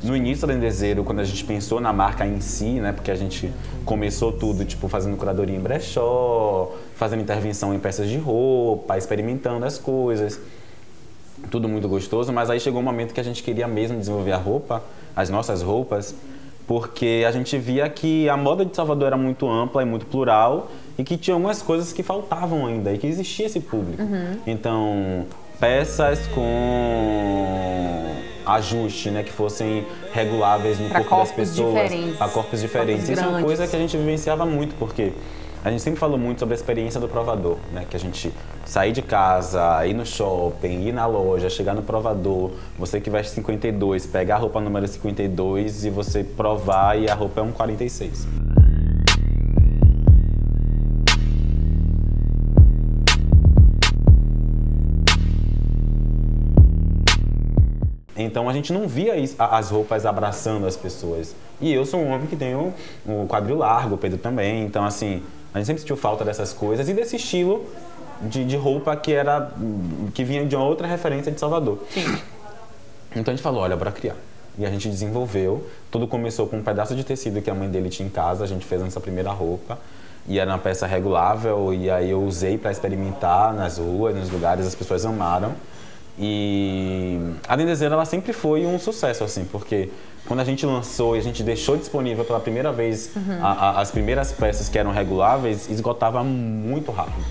Speaker 2: No início da Dendezeiro, quando a gente pensou na marca em si, né, porque a gente começou tudo, tipo, fazendo curadoria em brechó, fazendo intervenção em peças de roupa, experimentando as coisas, tudo muito gostoso, mas aí chegou um momento que a gente queria mesmo desenvolver a roupa, as nossas roupas, porque a gente via que a moda de Salvador era muito ampla e muito plural e que tinha algumas coisas que faltavam ainda e que existia esse público. Então, peças com ajuste, né, que fossem reguláveis no corpo das pessoas, para corpos diferentes. Isso é uma coisa que a gente vivenciava muito, porque a gente sempre falou muito sobre a experiência do provador, né? Que a gente sair de casa, ir no shopping, ir na loja, chegar no provador, você que veste 52, pegar a roupa número 52 e você provar e a roupa é um 46. Então a gente não via as roupas abraçando as pessoas. E eu sou um homem que tem um quadril largo, o Pedro também, então assim... A gente sempre sentiu falta dessas coisas e desse estilo de roupa que vinha de uma outra referência de Salvador.
Speaker 1: Sim.
Speaker 2: Então a gente falou, olha, bora criar. E a gente desenvolveu. Tudo começou com um pedaço de tecido que a mãe dele tinha em casa. A gente fez essa primeira roupa. E era uma peça regulável. E aí eu usei para experimentar nas ruas, nos lugares. As pessoas amaram. E a Dendezeiro, ela sempre foi um sucesso, assim, porque... Quando a gente lançou e a gente deixou disponível pela primeira vez as primeiras peças que eram reguláveis, esgotava muito rápido.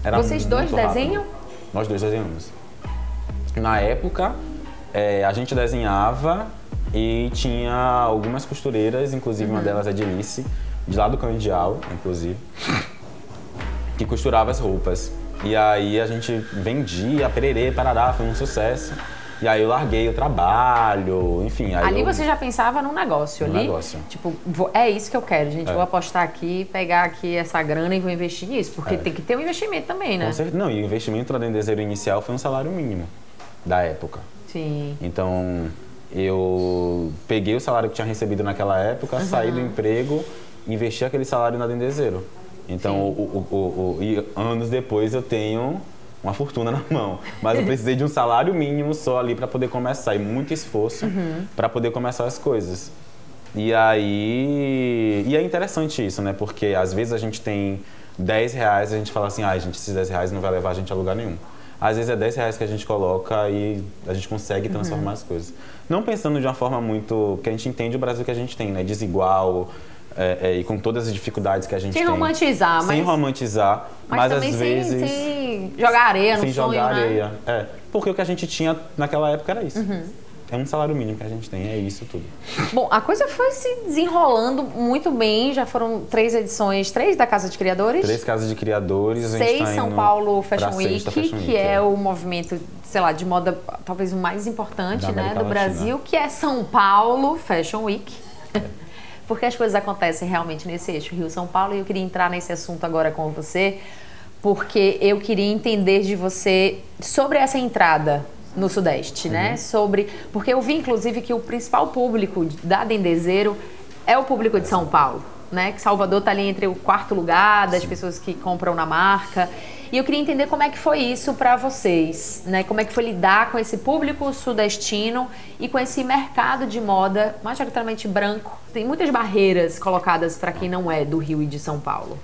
Speaker 2: Era
Speaker 1: Vocês dois desenham?
Speaker 2: Nós dois desenhamos. Na época, a gente desenhava e tinha algumas costureiras, inclusive uma delas é de Alice, de lá do Candial, inclusive, que costurava as roupas. E aí a gente vendia, pererê, parará, foi um sucesso. E aí eu larguei o trabalho, enfim.
Speaker 1: Ali você já pensava num negócio, ali?
Speaker 2: Negócio.
Speaker 1: Tipo, é isso que eu quero, gente. Vou apostar aqui, pegar aqui essa grana e vou investir nisso. Porque tem que ter um investimento também, né?
Speaker 2: Com certeza. Não, e o investimento da Dendezeiro inicial foi um salário mínimo da época.
Speaker 1: Sim.
Speaker 2: Então, eu peguei o salário que tinha recebido naquela época, saí do emprego, investi aquele salário na Dendezeiro. Então, e anos depois eu tenho... uma fortuna na mão, mas eu precisei de um salário mínimo só ali para poder começar e muito esforço para poder começar as coisas. E é interessante isso, né? Porque às vezes a gente tem 10 reais e a gente fala assim, gente, esses 10 reais não vai levar a gente a lugar nenhum. Às vezes é 10 reais que a gente coloca e a gente consegue transformar as coisas. Não pensando de uma forma muito... que a gente entende o Brasil que a gente tem, né? Desigual, e com todas as dificuldades que a gente tem. Sem romantizar, mas às vezes...
Speaker 1: sem jogar areia no sonho,
Speaker 2: jogar areia, porque o que a gente tinha naquela época era isso. É um salário mínimo que a gente tem, é isso tudo.
Speaker 1: Bom, a coisa foi se desenrolando muito bem, já foram 3 edições, 3 da Casa de Criadores?
Speaker 2: 3 Casas de Criadores.
Speaker 1: 6 São Paulo Fashion Week, que é o movimento, sei lá, de moda talvez o mais importante, né, do Brasil, que é São Paulo Fashion Week. Porque as coisas acontecem realmente nesse eixo Rio-São Paulo e eu queria entrar nesse assunto agora com você, porque eu queria entender de você sobre essa entrada no Sudeste, né? Porque eu vi, inclusive, que o principal público da Dendezeiro é o público de São Paulo, né? Que Salvador está ali entre o 4º lugar das pessoas que compram na marca. E eu queria entender como é que foi isso para vocês, né? Como é que foi lidar com esse público sudestino e com esse mercado de moda majoritariamente branco. Tem muitas barreiras colocadas para quem não é do Rio e de São Paulo.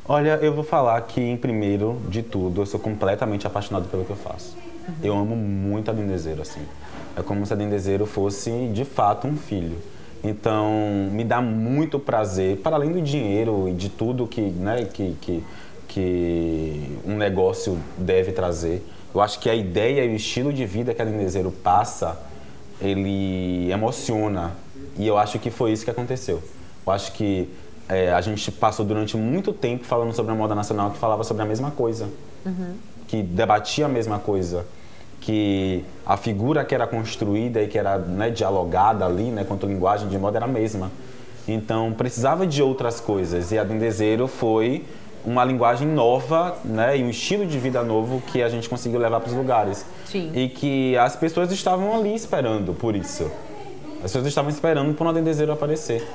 Speaker 2: Olha, eu vou falar que, em primeiro de tudo, eu sou completamente apaixonado pelo que eu faço. Eu amo muito a Dendezeiro, assim. É como se a Dendezeiro fosse, de fato, um filho. Então, me dá muito prazer, para além do dinheiro e de tudo que, né, que um negócio deve trazer. Eu acho que a ideia e o estilo de vida que a Dendezeiro passa, ele emociona. E eu acho que foi isso que aconteceu. Eu acho que a gente passou durante muito tempo falando sobre a moda nacional que falava sobre a mesma coisa. Que debatia a mesma coisa. Que a figura que era construída e que era, né, dialogada ali, né, quanto linguagem de moda, era a mesma. Então, precisava de outras coisas. E a Dendezeiro foi uma linguagem nova, né, e um estilo de vida novo que a gente conseguiu levar para os lugares.
Speaker 1: Sim.
Speaker 2: E que as pessoas estavam ali esperando por isso. As pessoas estavam esperando por uma Dendezeiro aparecer.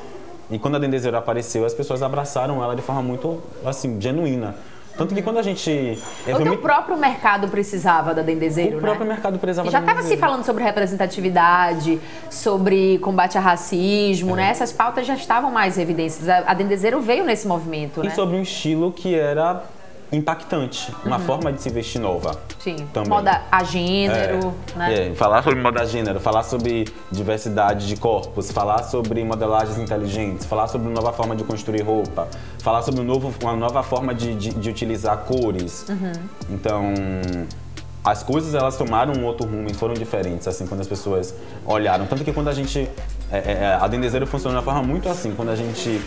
Speaker 2: E quando a Dendezeiro apareceu, as pessoas abraçaram ela de forma muito, assim, genuína. Tanto que quando a gente...
Speaker 1: O próprio mercado precisava da Dendezeiro,
Speaker 2: O próprio mercado precisava
Speaker 1: da Dendezeiro. Já estava se falando sobre representatividade, sobre combate ao racismo, né? Essas pautas já estavam mais evidentes. A Dendezeiro veio nesse movimento, né?
Speaker 2: E sobre um estilo que era impactante, uma forma de se vestir nova.
Speaker 1: Sim,
Speaker 2: também.
Speaker 1: Moda a gênero, né?
Speaker 2: Falar sobre moda a gênero, falar sobre diversidade de corpos, falar sobre modelagens inteligentes, falar sobre uma nova forma de construir roupa, falar sobre uma nova forma de utilizar cores. Então, as coisas elas tomaram um outro rumo e foram diferentes, assim, quando as pessoas olharam. Tanto que quando a gente... a Dendezeiro funciona de uma forma muito assim, quando a gente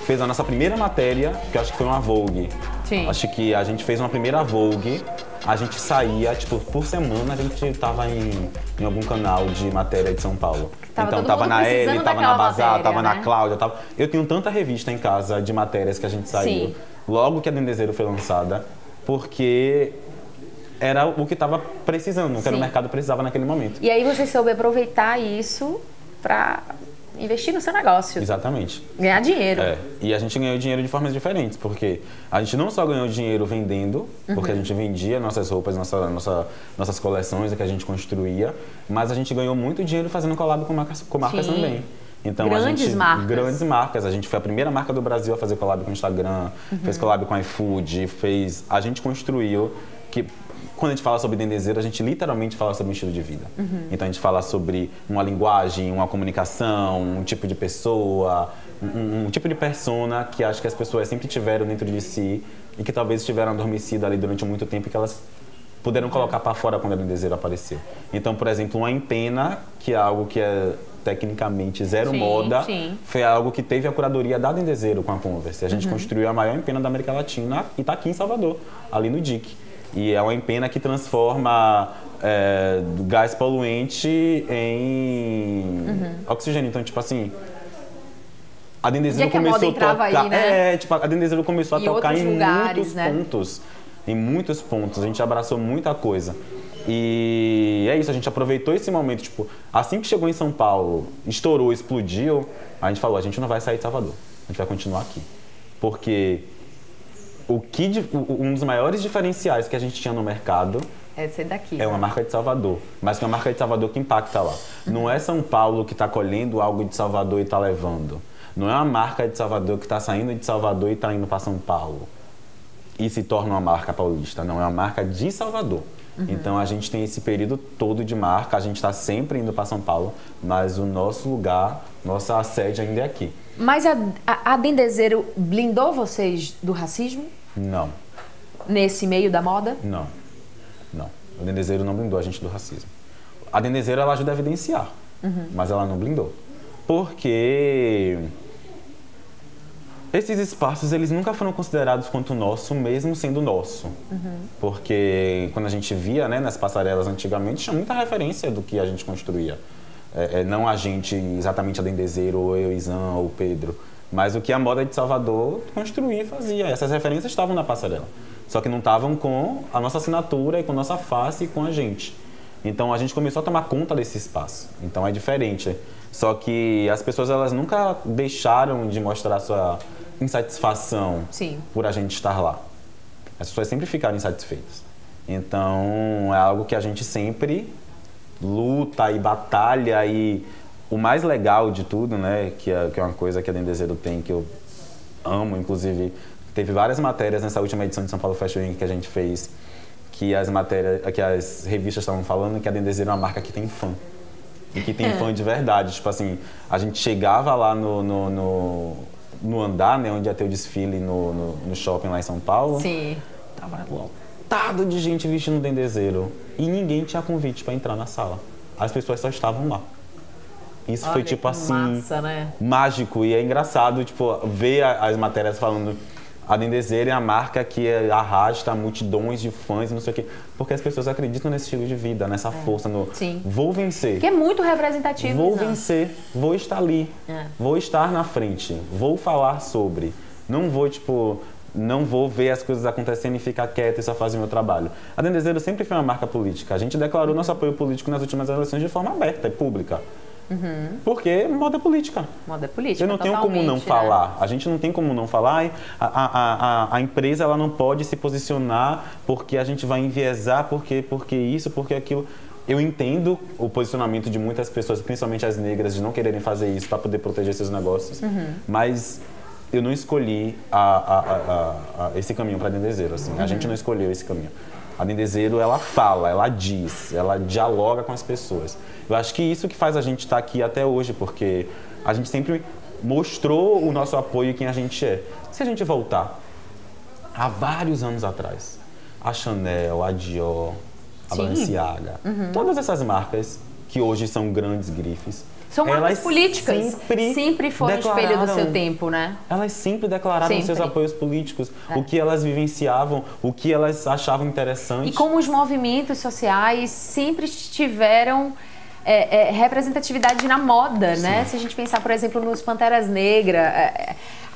Speaker 2: fez a nossa primeira matéria, que eu acho que foi uma Vogue.
Speaker 1: Sim.
Speaker 2: Acho que a gente fez uma primeira Vogue, a gente saía, tipo, por semana a gente tava em algum canal de matéria de São Paulo. Então tava na Elle, tava na Bazar, tava na Cláudia, tava... Eu tenho tanta revista em casa de matérias que a gente saiu. Sim. Logo que a Dendezeiro foi lançada, porque era o que estava precisando, o que o mercado precisava naquele momento.
Speaker 1: E aí você soube aproveitar isso para investir no seu negócio.
Speaker 2: Exatamente.
Speaker 1: Ganhar dinheiro.
Speaker 2: E a gente ganhou dinheiro de formas diferentes, porque a gente não só ganhou dinheiro vendendo, porque a gente vendia nossas roupas, nossas coleções que a gente construía, mas a gente ganhou muito dinheiro fazendo collab com marcas também. Então,
Speaker 1: grandes
Speaker 2: marcas. A gente foi a primeira marca do Brasil a fazer collab com o Instagram, fez collab com o iFood, a gente construiu que... Quando a gente fala sobre Dendezeiro, a gente literalmente fala sobre um estilo de vida. Então a gente fala sobre uma linguagem, uma comunicação, um tipo de pessoa, um tipo de persona que acho que as pessoas sempre tiveram dentro de si e que talvez estiveram adormecidas ali durante muito tempo e que elas puderam colocar para fora quando a Dendezeiro apareceu. Então, por exemplo, uma empena, que é algo que é tecnicamente zero moda, foi algo que teve a curadoria da Dendezeiro com a Converse. A gente construiu a maior empena da América Latina e está aqui em Salvador, ali no DIC. E é uma empena que transforma gás poluente em oxigênio. Então, tipo assim, a Dendezeiro começou a tocar...
Speaker 1: Aí, né?
Speaker 2: A Dendezeiro começou a tocar em
Speaker 1: lugares,
Speaker 2: muitos pontos. Em muitos pontos. A gente abraçou muita coisa. E é isso, a gente aproveitou esse momento. Tipo, assim que chegou em São Paulo, estourou, explodiu, a gente falou, a gente não vai sair de Salvador. A gente vai continuar aqui. Porque... um dos maiores diferenciais que a gente tinha no mercado
Speaker 1: é ser daqui.
Speaker 2: É uma marca de Salvador, mas que é uma marca de Salvador que impacta lá. Não é São Paulo que está colhendo algo de Salvador e está levando. Não é uma marca de Salvador que está saindo de Salvador e está indo para São Paulo e se torna uma marca paulista. Não, é uma marca de Salvador. Então a gente tem esse período todo de marca, a gente está sempre indo para São Paulo, mas o nosso lugar, nossa sede ainda é aqui.
Speaker 1: Mas a Dendezeiro blindou vocês do racismo?
Speaker 2: Não.
Speaker 1: Nesse meio da moda?
Speaker 2: Não. A Dendezeiro não blindou a gente do racismo. A Dendezeiro, ela ajuda a evidenciar, mas ela não blindou. Porque esses espaços, eles nunca foram considerados quanto nosso, mesmo sendo nosso. Porque quando a gente via, né, nas passarelas antigamente, tinha muita referência do que a gente construía. Não a gente, exatamente a Dendezeiro, ou eu, Izan, ou Pedro, mas o que a moda de Salvador construía e fazia. Essas referências estavam na passarela, só que não estavam com a nossa assinatura e com a nossa face e com a gente. Então a gente começou a tomar conta desse espaço. Então é diferente. Só que as pessoas, elas nunca deixaram de mostrar sua insatisfação por a gente estar lá. As pessoas sempre ficaram insatisfeitas. Então é algo que a gente sempre luta e batalha, e o mais legal de tudo, né, que é uma coisa que a Dendezeiro tem, que eu amo, inclusive, teve várias matérias nessa última edição de São Paulo Fashion Week que a gente fez, que as revistas estavam falando que a Dendezeiro é uma marca que tem fã. e que tem fã de verdade. Tipo assim, a gente chegava lá no andar, né, onde ia ter o desfile no shopping lá em São Paulo.
Speaker 1: Sim.
Speaker 2: Tava lotado de gente vestindo dendezeiro e ninguém tinha convite para entrar na sala. As pessoas só estavam lá. Isso foi tipo assim,
Speaker 1: massa, né?
Speaker 2: mágico, e é engraçado, tipo, ver as matérias falando a dendezeira é a marca que arrasta multidões de fãs e não sei o quê, porque as pessoas acreditam nesse estilo de vida, nessa força,
Speaker 1: Sim.
Speaker 2: Vou vencer.
Speaker 1: Que é muito representativo.
Speaker 2: Vou vencer, vou estar ali, vou estar na frente, vou falar sobre, não vou ver as coisas acontecendo e ficar quieto e só fazer o meu trabalho. A Dendezeiro sempre foi uma marca política. A gente declarou nosso apoio político nas últimas eleições de forma aberta e pública. Porque moda é política.
Speaker 1: Moda é política,
Speaker 2: eu não tenho como não falar. A gente não tem como não falar. A empresa ela não pode se posicionar porque a gente vai enviesar, porque isso, porque aquilo. Eu entendo o posicionamento de muitas pessoas, principalmente as negras, de não quererem fazer isso para poder proteger seus negócios. Mas eu não escolhi esse caminho para a Dendezeiro. Assim. A gente não escolheu esse caminho. A Dendezeiro, ela fala, ela diz, ela dialoga com as pessoas. Eu acho que isso que faz a gente estar aqui até hoje, porque a gente sempre mostrou o nosso apoio e quem a gente é. Se a gente voltar há vários anos atrás, a Chanel, a Dior, a Balenciaga, todas essas marcas que hoje são grandes grifes,
Speaker 1: são marcas políticas. Sempre foram espelho do seu tempo, né?
Speaker 2: Elas sempre declararam seus apoios políticos, o que elas vivenciavam, o que elas achavam interessante.
Speaker 1: E como os movimentos sociais sempre tiveram representatividade na moda, né? Se a gente pensar, por exemplo, nos Panteras Negras,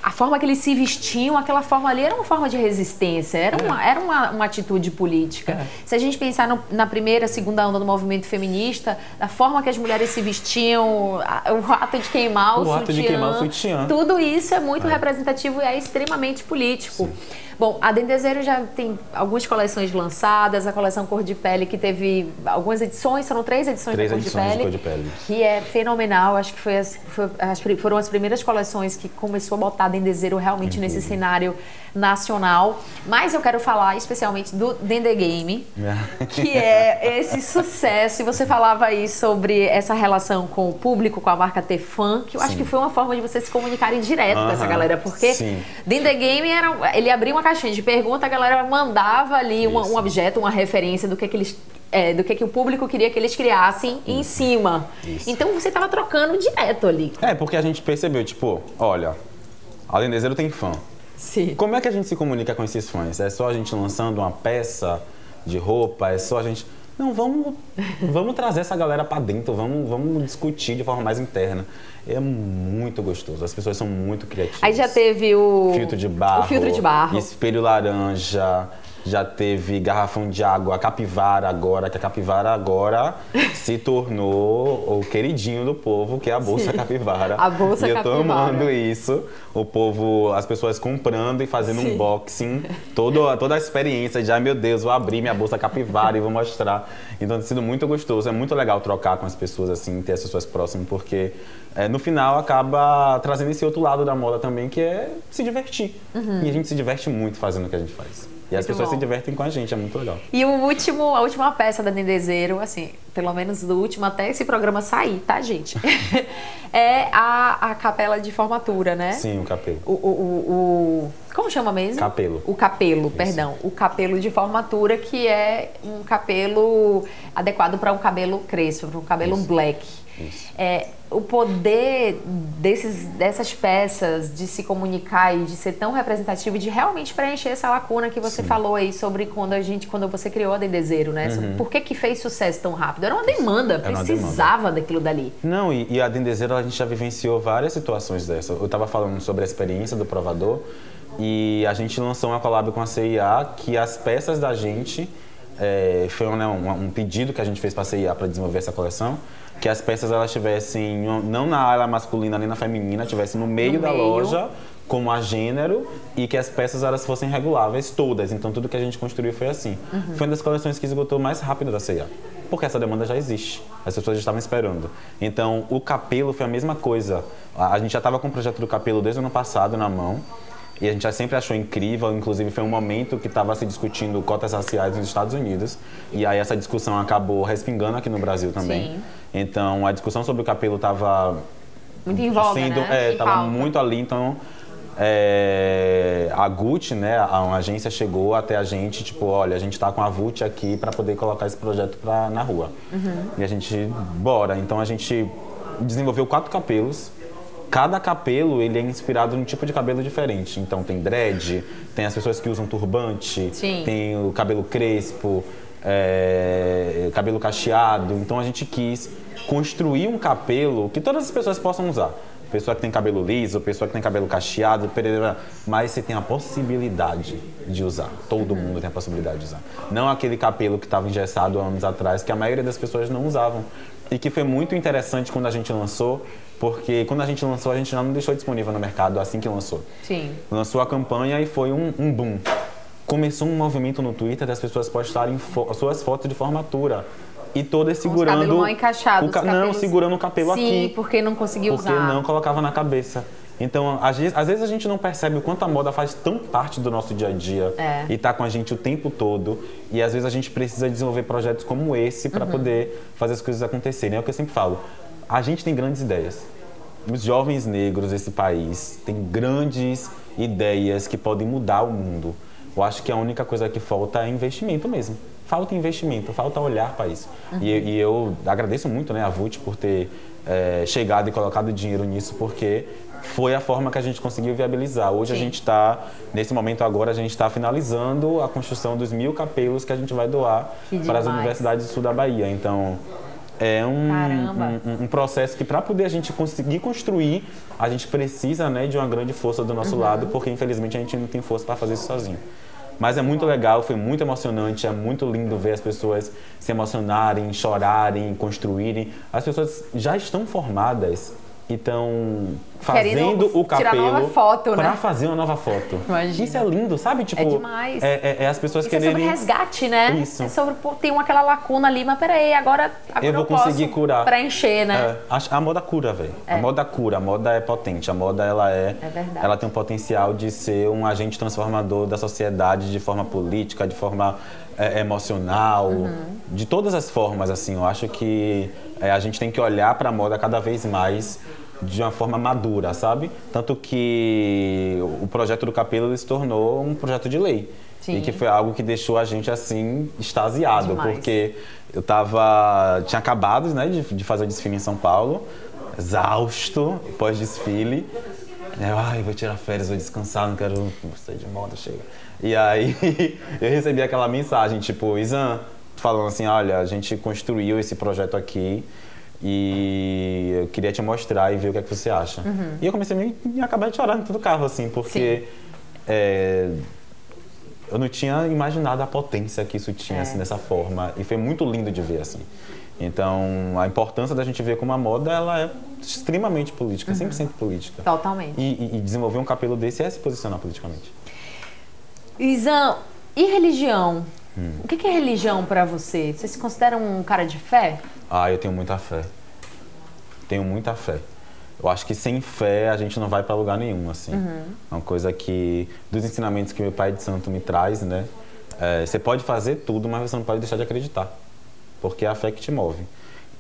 Speaker 1: a forma que eles se vestiam, aquela forma ali era uma forma de resistência, era uma atitude política. Se a gente pensar na primeira, segunda onda do movimento feminista, a forma que as mulheres se vestiam, o ato de queimar o sutiã, tudo isso é muito representativo e é extremamente político. Sim. Bom, a Dendezeiro já tem algumas coleções lançadas, a coleção Cor de Pele, que teve algumas edições, foram 3 edições da Cor de Pele, que é fenomenal. Acho que foram as primeiras coleções que começou a botar a Dendezeiro realmente nesse cenário nacional. Mas eu quero falar especialmente do Dende Game, que é esse sucesso. E você falava aí sobre essa relação com o público, com a marca ter fã, que eu acho que foi uma forma de vocês se comunicarem direto com essa galera, porque Dende Game ele abria uma caixinha de pergunta, a galera mandava ali um objeto, uma referência do que eles do que o público queria que eles criassem em cima. Então você estava trocando direto ali.
Speaker 2: Porque a gente percebeu, tipo, olha, a Dendezeiro tem fã.
Speaker 1: Sim.
Speaker 2: Como é que a gente se comunica com esses fãs? É só a gente lançando uma peça de roupa? É só a gente... Não, vamos trazer essa galera pra dentro, vamos discutir de forma mais interna. É muito gostoso, as pessoas são muito criativas.
Speaker 1: Aí já teve o
Speaker 2: filtro de barro, espelho laranja, já teve garrafão de água, a capivara agora, que a capivara agora se tornou o queridinho do povo, que é a bolsa capivara.
Speaker 1: A bolsa capivara.
Speaker 2: E eu tô amando isso. O povo, as pessoas comprando e fazendo um unboxing, toda a experiência de, meu Deus, vou abrir minha bolsa capivara e vou mostrar. Então tem sido muito gostoso, é muito legal trocar com as pessoas assim, ter as pessoas próximas, porque no final acaba trazendo esse outro lado da moda também, que é se divertir. E a gente se diverte muito fazendo o que a gente faz. E as pessoas se divertem com a gente, é muito legal.
Speaker 1: E a última peça da Dendezeiro, assim, pelo menos do último até esse programa sair, tá, gente? É a capela de formatura, né?
Speaker 2: Sim, o capelo.
Speaker 1: Como chama mesmo?
Speaker 2: Capelo.
Speaker 1: O capelo, perdão. O capelo de formatura, que é um capelo adequado para um cabelo crespo, para um cabelo black.
Speaker 2: Isso.
Speaker 1: O poder dessas peças de se comunicar e de ser tão representativo e de realmente preencher essa lacuna que você falou aí sobre quando você criou a Dendezeiro, né? Sobre por que fez sucesso tão rápido? Era uma demanda, precisava daquilo dali.
Speaker 2: Não, e a Dendezeiro, a gente já vivenciou várias situações dessas. Eu estava falando sobre a experiência do provador e a gente lançou uma collab com a CIA que as peças da gente, foi um pedido que a gente fez para a CIA para desenvolver essa coleção, que as peças elas estivessem não na área masculina nem na feminina, estivessem no meio da loja, como a gênero, e que as peças elas fossem reguláveis todas. Então tudo que a gente construiu foi assim. Foi uma das coleções que esgotou mais rápido da C&A, porque essa demanda já existe. As pessoas já estavam esperando. Então o capelo foi a mesma coisa. A gente já estava com o projeto do capelo desde o ano passado na mão. E a gente sempre achou incrível, inclusive foi um momento que estava se discutindo cotas raciais nos Estados Unidos. E aí essa discussão acabou respingando aqui no Brasil também.
Speaker 1: Sim.
Speaker 2: Então a discussão sobre o cabelo estava
Speaker 1: muito em voga, né?
Speaker 2: Estava muito ali, então a Gucci, né, a agência chegou até a gente, tipo, olha, a gente tá com a Gucci aqui para poder colocar esse projeto na rua. E a gente, bora. Então a gente desenvolveu 4 capelos. Cada cabelo, ele é inspirado num tipo de cabelo diferente. Então tem dread, tem as pessoas que usam turbante,
Speaker 1: Sim.
Speaker 2: tem o cabelo crespo, cabelo cacheado. Então a gente quis construir um cabelo que todas as pessoas possam usar. Pessoa que tem cabelo liso, pessoa que tem cabelo cacheado, mas você tem a possibilidade de usar. Todo mundo tem a possibilidade de usar. Não aquele cabelo que estava engessado há anos atrás, que a maioria das pessoas não usavam. E que foi muito interessante quando a gente lançou, porque quando a gente lançou, a gente já não deixou disponível no mercado assim que lançou.
Speaker 1: Sim.
Speaker 2: Lançou a campanha e foi um boom. Começou um movimento no Twitter das pessoas postarem suas fotos de formatura. E todas segurando...
Speaker 1: Com os cabelos mal encaixados.
Speaker 2: Não, segurando o cabelo aqui.
Speaker 1: Sim, porque não conseguia usar.
Speaker 2: Porque não colocava na cabeça. Então, às vezes a gente não percebe o quanto a moda faz tão parte do nosso dia a dia. E tá com a gente o tempo todo. E às vezes a gente precisa desenvolver projetos como esse para poder fazer as coisas acontecerem. É o que eu sempre falo. A gente tem grandes ideias. Os jovens negros desse país têm grandes ideias que podem mudar o mundo. Eu acho que a única coisa que falta é investimento mesmo. Falta investimento, falta olhar para isso. E eu agradeço muito, né, a Vult por ter chegado e colocado dinheiro nisso, porque foi a forma que a gente conseguiu viabilizar. Hoje a gente está, nesse momento agora, a gente está finalizando a construção dos 1000 capelos que a gente vai doar para as universidades do sul da Bahia. Então, é um processo que, para poder a gente conseguir construir, a gente precisa, né, de uma grande força do nosso lado, porque infelizmente a gente não tem força para fazer isso sozinho. Mas é muito legal, foi muito emocionante, é muito lindo ver as pessoas se emocionarem, chorarem, construírem. As pessoas já estão formadas e estão fazendo o cabelo para fazer uma nova foto.
Speaker 1: Imagina.
Speaker 2: Isso é lindo, sabe? Tipo,
Speaker 1: é demais.
Speaker 2: As pessoas
Speaker 1: isso
Speaker 2: quererem...
Speaker 1: é sobre resgate, né?
Speaker 2: Isso.
Speaker 1: É sobre, tem aquela lacuna ali, mas peraí, agora
Speaker 2: eu vou conseguir curar.
Speaker 1: Preencher, né?
Speaker 2: A moda cura, velho. A moda cura, a moda é potente. A moda, ela tem um potencial de ser um agente transformador da sociedade de forma política, de forma emocional, de todas as formas, assim. Eu acho que a gente tem que olhar para a moda cada vez mais de uma forma madura, sabe? Tanto que o projeto do cabelo se tornou um projeto de lei. Sim. E que foi algo que deixou a gente, assim, extasiado. Demais. Porque eu tinha acabado, né, de fazer o desfile em São Paulo, exausto, pós-desfile. Vou tirar férias, vou descansar, não quero sair de moda, chega. E aí eu recebi aquela mensagem, tipo, Izan, falando assim, olha, a gente construiu esse projeto aqui e eu queria te mostrar e ver o que é que você acha. E eu comecei a acabar de chorar dentro do carro, assim, porque eu não tinha imaginado a potência que isso tinha, assim, dessa forma. E foi muito lindo de ver, assim. Então, a importância da gente ver como a moda, ela é extremamente política, 100% política.
Speaker 1: Totalmente.
Speaker 2: E desenvolver um cabelo desse é se posicionar politicamente.
Speaker 1: Izan, e religião? O que é religião pra você? Você se considera um cara de fé?
Speaker 2: Eu tenho muita fé. Tenho muita fé. Eu acho que sem fé a gente não vai pra lugar nenhum, assim. É uma coisa que, dos ensinamentos que meu pai de santo me traz, né? Você pode fazer tudo, mas você não pode deixar de acreditar. Porque é a fé que te move.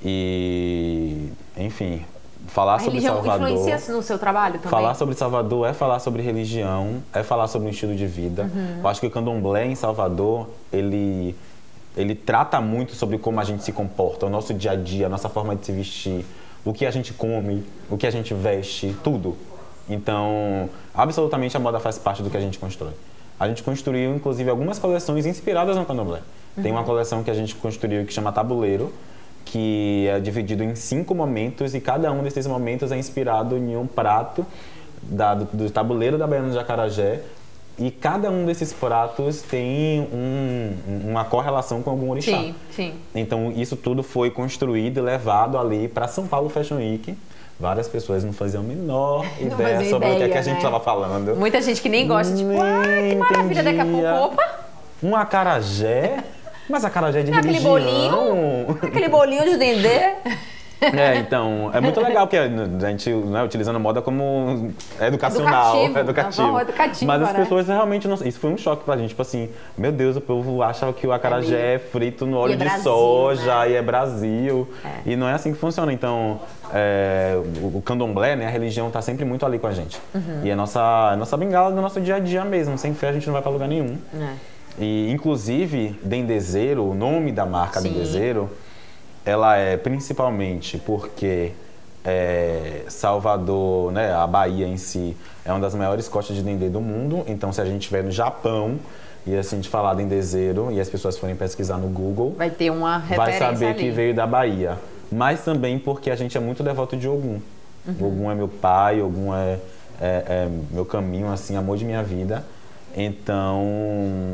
Speaker 2: E, enfim, falar sobre Salvador... A religião
Speaker 1: influencia no seu trabalho também?
Speaker 2: Falar sobre Salvador é falar sobre religião, é falar sobre um estilo de vida. Eu acho que o candomblé em Salvador, ele trata muito sobre como a gente se comporta, o nosso dia a dia, a nossa forma de se vestir, o que a gente come, o que a gente veste, tudo. Então, absolutamente a moda faz parte do que a gente constrói. A gente construiu, inclusive, algumas coleções inspiradas no candomblé. Tem uma coleção que a gente construiu que chama Tabuleiro, que é dividido em 5 momentos e cada um desses momentos é inspirado em um prato do tabuleiro da Baiana de Acarajé. E cada um desses pratos tem uma correlação com algum orixá.
Speaker 1: Sim, sim.
Speaker 2: Então, isso tudo foi construído e levado ali para São Paulo Fashion Week. Várias pessoas não faziam a menor ideia sobre o que é que a gente estava falando.
Speaker 1: Muita gente que nem gosta, tipo, que maravilha, daqui a pouco, opa!
Speaker 2: Um acarajé? Mas acarajé de religião?
Speaker 1: Aquele bolinho de dendê?
Speaker 2: Então, é muito legal que a gente, né, utilizando moda como educativo. Mas as pessoas realmente não... Isso foi um choque pra gente, tipo assim, meu Deus, o povo acha que o acarajé é frito no óleo de soja, né? E é Brasil. E não é assim que funciona. Então, o candomblé, né, a religião tá sempre muito ali com a gente. E é a nossa bengala do nosso dia a dia mesmo. Sem fé a gente não vai pra lugar nenhum. E, inclusive, Dendezeiro, o nome da marca Dendezeiro, ela é principalmente porque Salvador, né, a Bahia em si, é uma das maiores costas de dendê do mundo. Então, se a gente estiver no Japão e assim, a gente falar dendezeiro e as pessoas forem pesquisar no Google,
Speaker 1: vai ter uma referência,
Speaker 2: vai saber
Speaker 1: ali
Speaker 2: que veio da Bahia. Mas também porque a gente é muito devoto de Ogum. Ogum é meu pai, Ogum é meu caminho, assim, amor de minha vida. Então,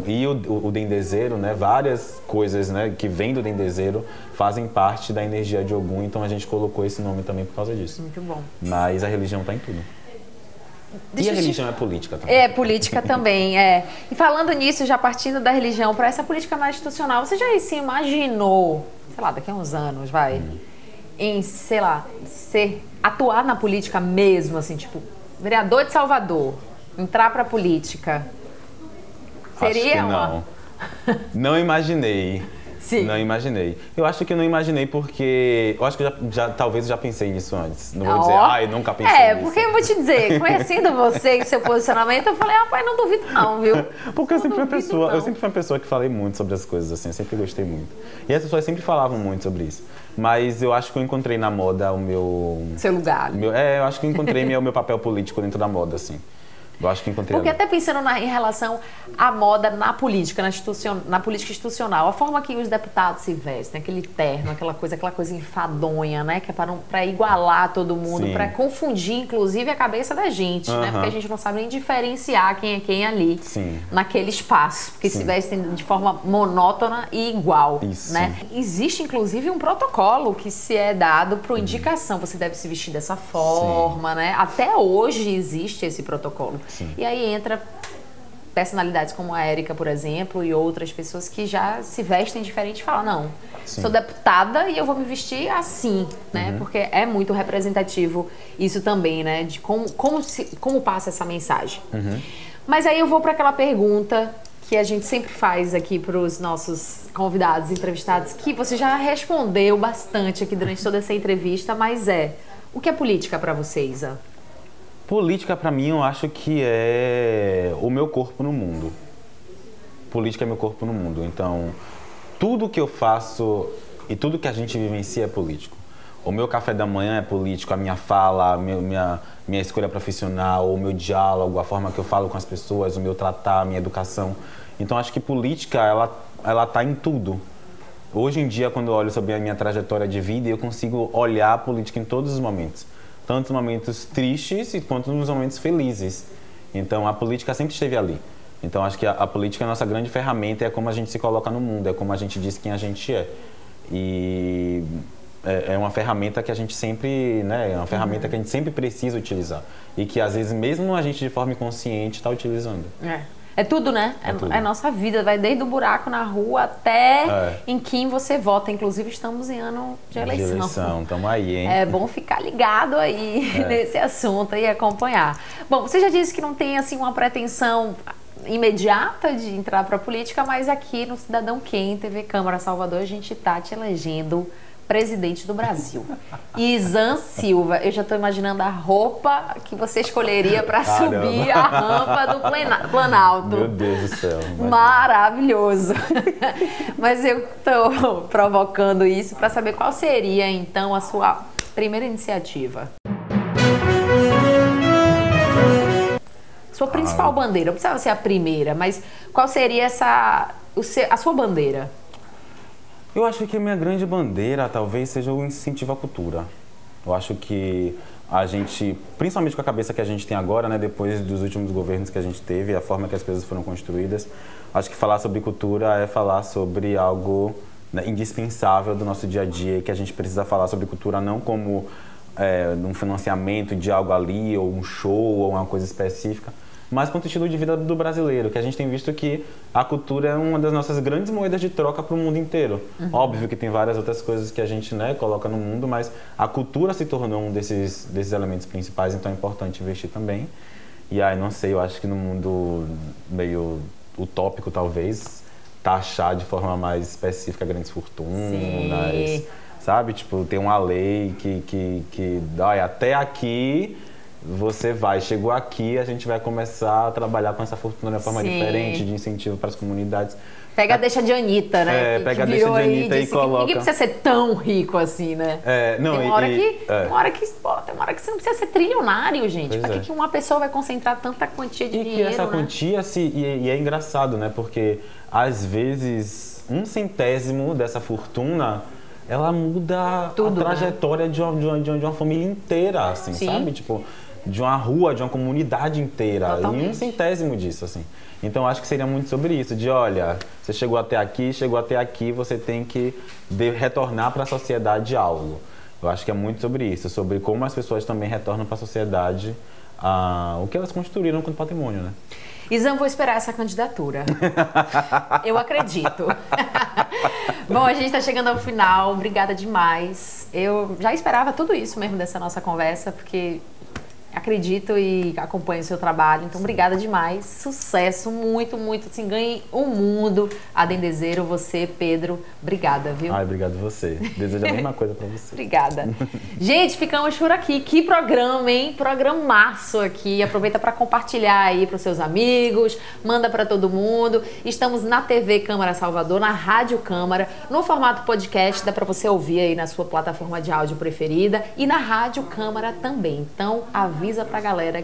Speaker 2: e o dendezeiro, né, várias coisas, né, que vêm do dendezeiro fazem parte da energia de Ogum, então a gente colocou esse nome também por causa disso.
Speaker 1: Muito bom.
Speaker 2: Mas a religião está em tudo. E a religião é política também.
Speaker 1: É, política também, E falando nisso, já partindo da religião para essa política mais institucional, você já se imaginou, sei lá, daqui a uns anos, em, sei lá, atuar na política mesmo, assim, tipo, vereador de Salvador, entrar para a política? Seria
Speaker 2: não. Não imaginei.
Speaker 1: Sim.
Speaker 2: Não imaginei. Eu acho que eu não imaginei porque... Eu acho que talvez já pensei nisso antes. Não vou dizer, nunca pensei nisso.
Speaker 1: Porque eu vou te dizer, conhecendo você e seu posicionamento, eu falei, rapaz, não duvido não, viu?
Speaker 2: Porque eu sempre fui uma pessoa que falei muito sobre as coisas, assim, eu sempre gostei muito. E as pessoas sempre falavam muito sobre isso. Mas eu acho que eu encontrei na moda o meu...
Speaker 1: Seu lugar.
Speaker 2: Eu acho que eu encontrei o meu papel político dentro da moda, assim. Eu acho que encontrei.
Speaker 1: Porque até pensando em relação à moda na política, na política institucional, a forma que os deputados se vestem, aquele terno, aquela coisa enfadonha, né? Que é para igualar todo mundo, para confundir, inclusive, a cabeça da gente, né? Porque a gente não sabe nem diferenciar quem é quem ali, naquele espaço, porque se vestem de forma monótona e igual, né? Existe, inclusive, um protocolo que se é dado para indicação. Você deve se vestir dessa forma, né? Até hoje existe esse protocolo. E aí entra personalidades como a Érica, por exemplo, e outras pessoas que já se vestem diferente e falam, não, sou deputada e eu vou me vestir assim, né? Porque é muito representativo isso também, né? De como passa essa mensagem. Mas aí eu vou para aquela pergunta que a gente sempre faz aqui para os nossos convidados, entrevistados, que você já respondeu bastante aqui durante toda essa entrevista, mas o que é política para você, Isa?
Speaker 2: Política, pra mim, eu acho que é o meu corpo no mundo. Política é meu corpo no mundo. Então, tudo que eu faço e tudo que a gente vivencia é político. O meu café da manhã é político, a minha fala, minha escolha profissional, o meu diálogo, a forma que eu falo com as pessoas, o meu tratar, a minha educação. Então, acho que política, ela tá em tudo. Hoje em dia, quando eu olho sobre a minha trajetória de vida, eu consigo olhar a política em todos os momentos. Tanto nos momentos tristes quanto nos momentos felizes. Então, a política sempre esteve ali. Então, acho que a política é a nossa grande ferramenta, é como a gente se coloca no mundo, é como a gente diz quem a gente é. E é uma ferramenta que a gente sempre, né, é uma ferramenta que a gente sempre precisa utilizar. E que, às vezes, mesmo a gente de forma inconsciente está utilizando.
Speaker 1: É tudo, né? É nossa vida, vai desde o buraco na rua até em quem você vota. Inclusive, estamos em ano de eleição.
Speaker 2: Estamos aí, hein?
Speaker 1: É bom ficar ligado aí nesse assunto e acompanhar. Bom, você já disse que não tem, assim, uma pretensão imediata de entrar para a política, mas aqui no Cidadão Quem, TV Câmara Salvador, a gente tá te elegendo presidente do Brasil. Isan Silva, eu já estou imaginando a roupa que você escolheria para subir a rampa do Planalto.
Speaker 2: Meu Deus do céu.
Speaker 1: Maravilhoso. Mas eu estou provocando isso para saber qual seria, então, a sua primeira iniciativa. Sua principal bandeira, não precisava ser a primeira, mas qual seria a sua bandeira?
Speaker 2: Eu acho que a minha grande bandeira talvez seja o incentivo à cultura. Eu acho que a gente, principalmente com a cabeça que a gente tem agora, né, depois dos últimos governos que a gente teve, a forma que as coisas foram construídas, acho que falar sobre cultura é falar sobre algo, né, indispensável do nosso dia a dia, que a gente precisa falar sobre cultura não como um financiamento de algo ali, ou um show, ou uma coisa específica, mas quanto estilo de vida do brasileiro, que a gente tem visto que a cultura é uma das nossas grandes moedas de troca para o mundo inteiro. Óbvio que tem várias outras coisas que a gente, né, coloca no mundo, mas a cultura se tornou um desses elementos principais, então é importante investir também. E aí, não sei, eu acho que no mundo meio utópico, talvez, taxar de forma mais específica grandes fortunas, sabe? Tipo, tem uma lei que olha, até aqui você vai, chegou aqui, a gente vai começar a trabalhar com essa fortuna de uma forma diferente, de incentivo para as comunidades.
Speaker 1: Pega a deixa de Anitta, né?
Speaker 2: Pega a deixa de Anitta e coloca...
Speaker 1: Ninguém precisa ser tão rico assim, né?
Speaker 2: Tem
Speaker 1: uma hora que você não precisa ser trilionário, gente. Pra que uma pessoa vai concentrar tanta quantia de dinheiro,
Speaker 2: que essa quantia, e é engraçado, né? Porque, às vezes, 1/100º dessa fortuna, ela muda tudo, a trajetória, né? de uma família inteira, assim, sabe? Tipo, de uma rua, de uma comunidade inteira. Totalmente. E 1/100º disso, assim. Então, acho que seria muito sobre isso, de olha, você chegou até aqui, você tem que retornar para a sociedade algo. Eu acho que é muito sobre isso, sobre como as pessoas também retornam para a sociedade o que elas construíram com o patrimônio, né?
Speaker 1: Izan, vou esperar essa candidatura. Eu acredito. Bom, a gente está chegando ao final. Obrigada demais. Eu já esperava tudo isso mesmo dessa nossa conversa, porque acredito e acompanho o seu trabalho. Então, obrigada demais. Sucesso, muito, muito. Assim, ganhe o mundo. A Dendezeiro, você, Pedro. Obrigada, viu?
Speaker 2: Obrigado você. Desejo a mesma coisa pra você.
Speaker 1: Obrigada. Gente, ficamos por aqui. Que programa, hein? Programaço aqui. Aproveita para compartilhar aí pros seus amigos. Manda para todo mundo. Estamos na TV Câmara Salvador, na Rádio Câmara, no formato podcast. Dá para você ouvir aí na sua plataforma de áudio preferida. E na Rádio Câmara também. Então, avisa pra galera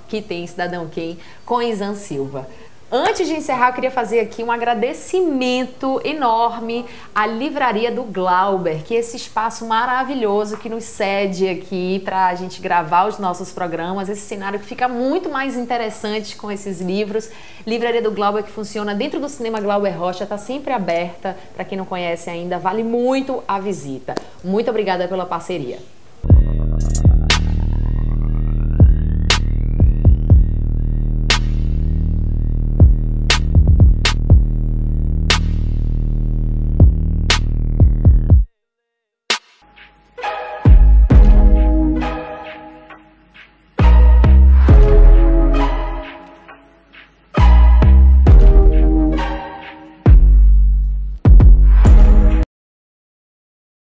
Speaker 1: que tem Cidadão Quem com Izan Silva. Antes de encerrar, eu queria fazer aqui um agradecimento enorme à Livraria do Glauber, que é esse espaço maravilhoso que nos cede aqui para a gente gravar os nossos programas, esse cenário que fica muito mais interessante com esses livros. Livraria do Glauber, que funciona dentro do Cinema Glauber Rocha, está sempre aberta. Para quem não conhece ainda, vale muito a visita. Muito obrigada pela parceria.